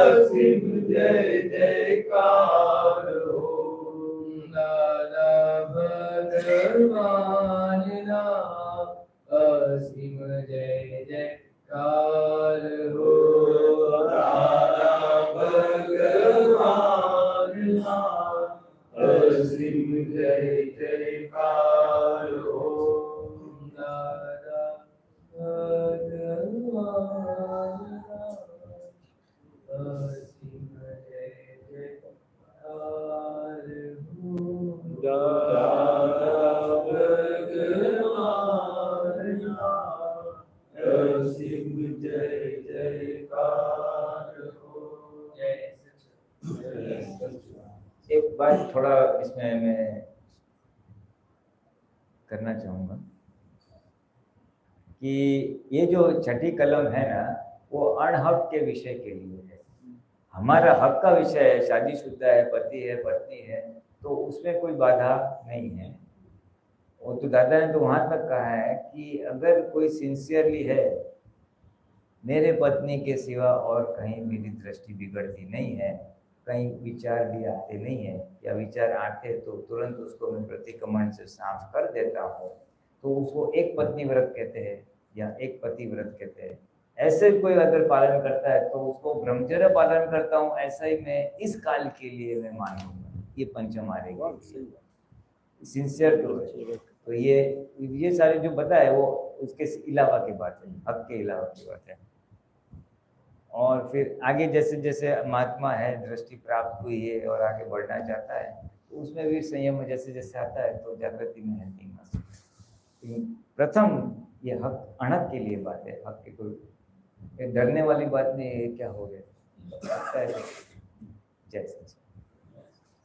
असीम जय जयकार हो। दादा भगवान ना असीम जय जयकार हो। दादा भगवान ना असीम जय जयकार हो। दादा भगवान ना असीम जय जयकार हो। दादा भगवान ना असीम जय जयकार हो। एक बात थोड़ा इसमें मैं करना चाहूँगा कि ये जो छठी कलम है ना, वो अणहक के विषय के लिए है। हमारा हक का विषय है, शादीशुदा है, पति है, पत्नी है, तो उसमें कोई बाधा नहीं है। वो तो दादा ने तो वहाँ तक कहा है कि अगर कोई सिंसियरली है, मेरे पत्नी के सिवा और कहीं मेरी दृष्टि बिगड़ती नहीं है, कहीं विचार भी आते नहीं है, या विचार आते तो तुरंत उसको मैं प्रतिक्रमण से साफ कर देता हूँ, तो उसको एक पत्नी व्रत कहते हैं या एक पति व्रत कहते हैं। ऐसे कोई अगर पालन करता है तो उसको ब्रह्मचर्य पालन करता हूँ, ऐसा ही मैं इस काल के लिए मैं मानूंगा। ये पंचमारे सिंसियर तो है। तो ये सारे जो बताए वो उसके अलावा की बात है, हक के अलावा की बात है। और फिर आगे जैसे जैसे महात्मा है, दृष्टि प्राप्त हुई है और आगे बढ़ना चाहता है, तो उसमें भी संयम जैसे जैसे आता है तो जागृति में है। प्रथम ये हक अणक के लिए बात है, हक के कोई डरने वाली बात नहीं है। क्या हो गया जैसे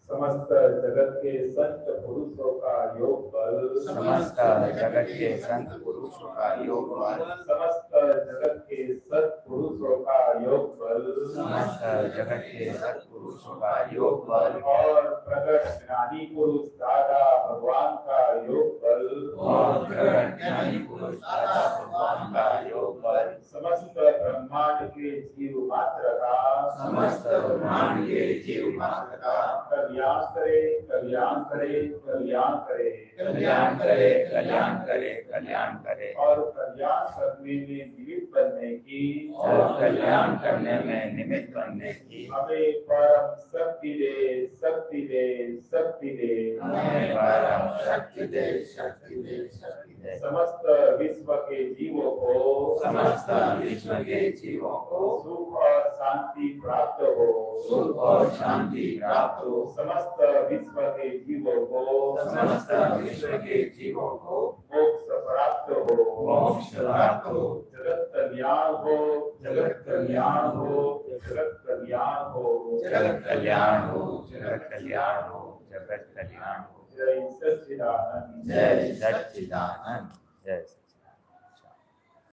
समस्त जगत के संत पुरुषों का योग बल, समस्त जगत के संत पुरुषों का योग बल, समस्त जगत के सत्पुरुषों का योग बल, समस्त जगत के सत्पुरुषों का योग बल, और प्रगट ज्ञानी पुरुष दादा भगवान का योग बल, और प्रगट ज्ञानी पुरुष दादा भगवान का योग बल, समस्त ब्रह्मांड के जीव मात्र का, समस्त ब्रह्मांड के जीव मात्र का कल्याण करे, कल्याण करे, कल्याण करे, कल्याण करे, कल्याण करे, कल्याण करे, और कल्याण करने में निमित्त बनने की, और कल्याण करने में निमित्त बनने की हमें परम शक्ति दे, शक्ति दे, शक्ति दे, हमें परम शक्ति दे, शक्ति दे, शक्ति दे। समस्त विश्व के जीवों को, समस्त विश्व के जीवों को सुख और शांति प्राप्त हो, सुख और शांति प्राप्त हो, समस्त विश्व के जीवों को, समस्त विश्व के जीवों को मोक्ष प्राप्त हो, मोक्ष प्राप्त हो, जगत कल्याण हो, जगत कल्याण हो, जगत कल्याण हो, जगत कल्याण हो, जगत कल्याण हो, जगत कल्याण हो। जय सच्चिदानंद जय सच्चिदानंद जय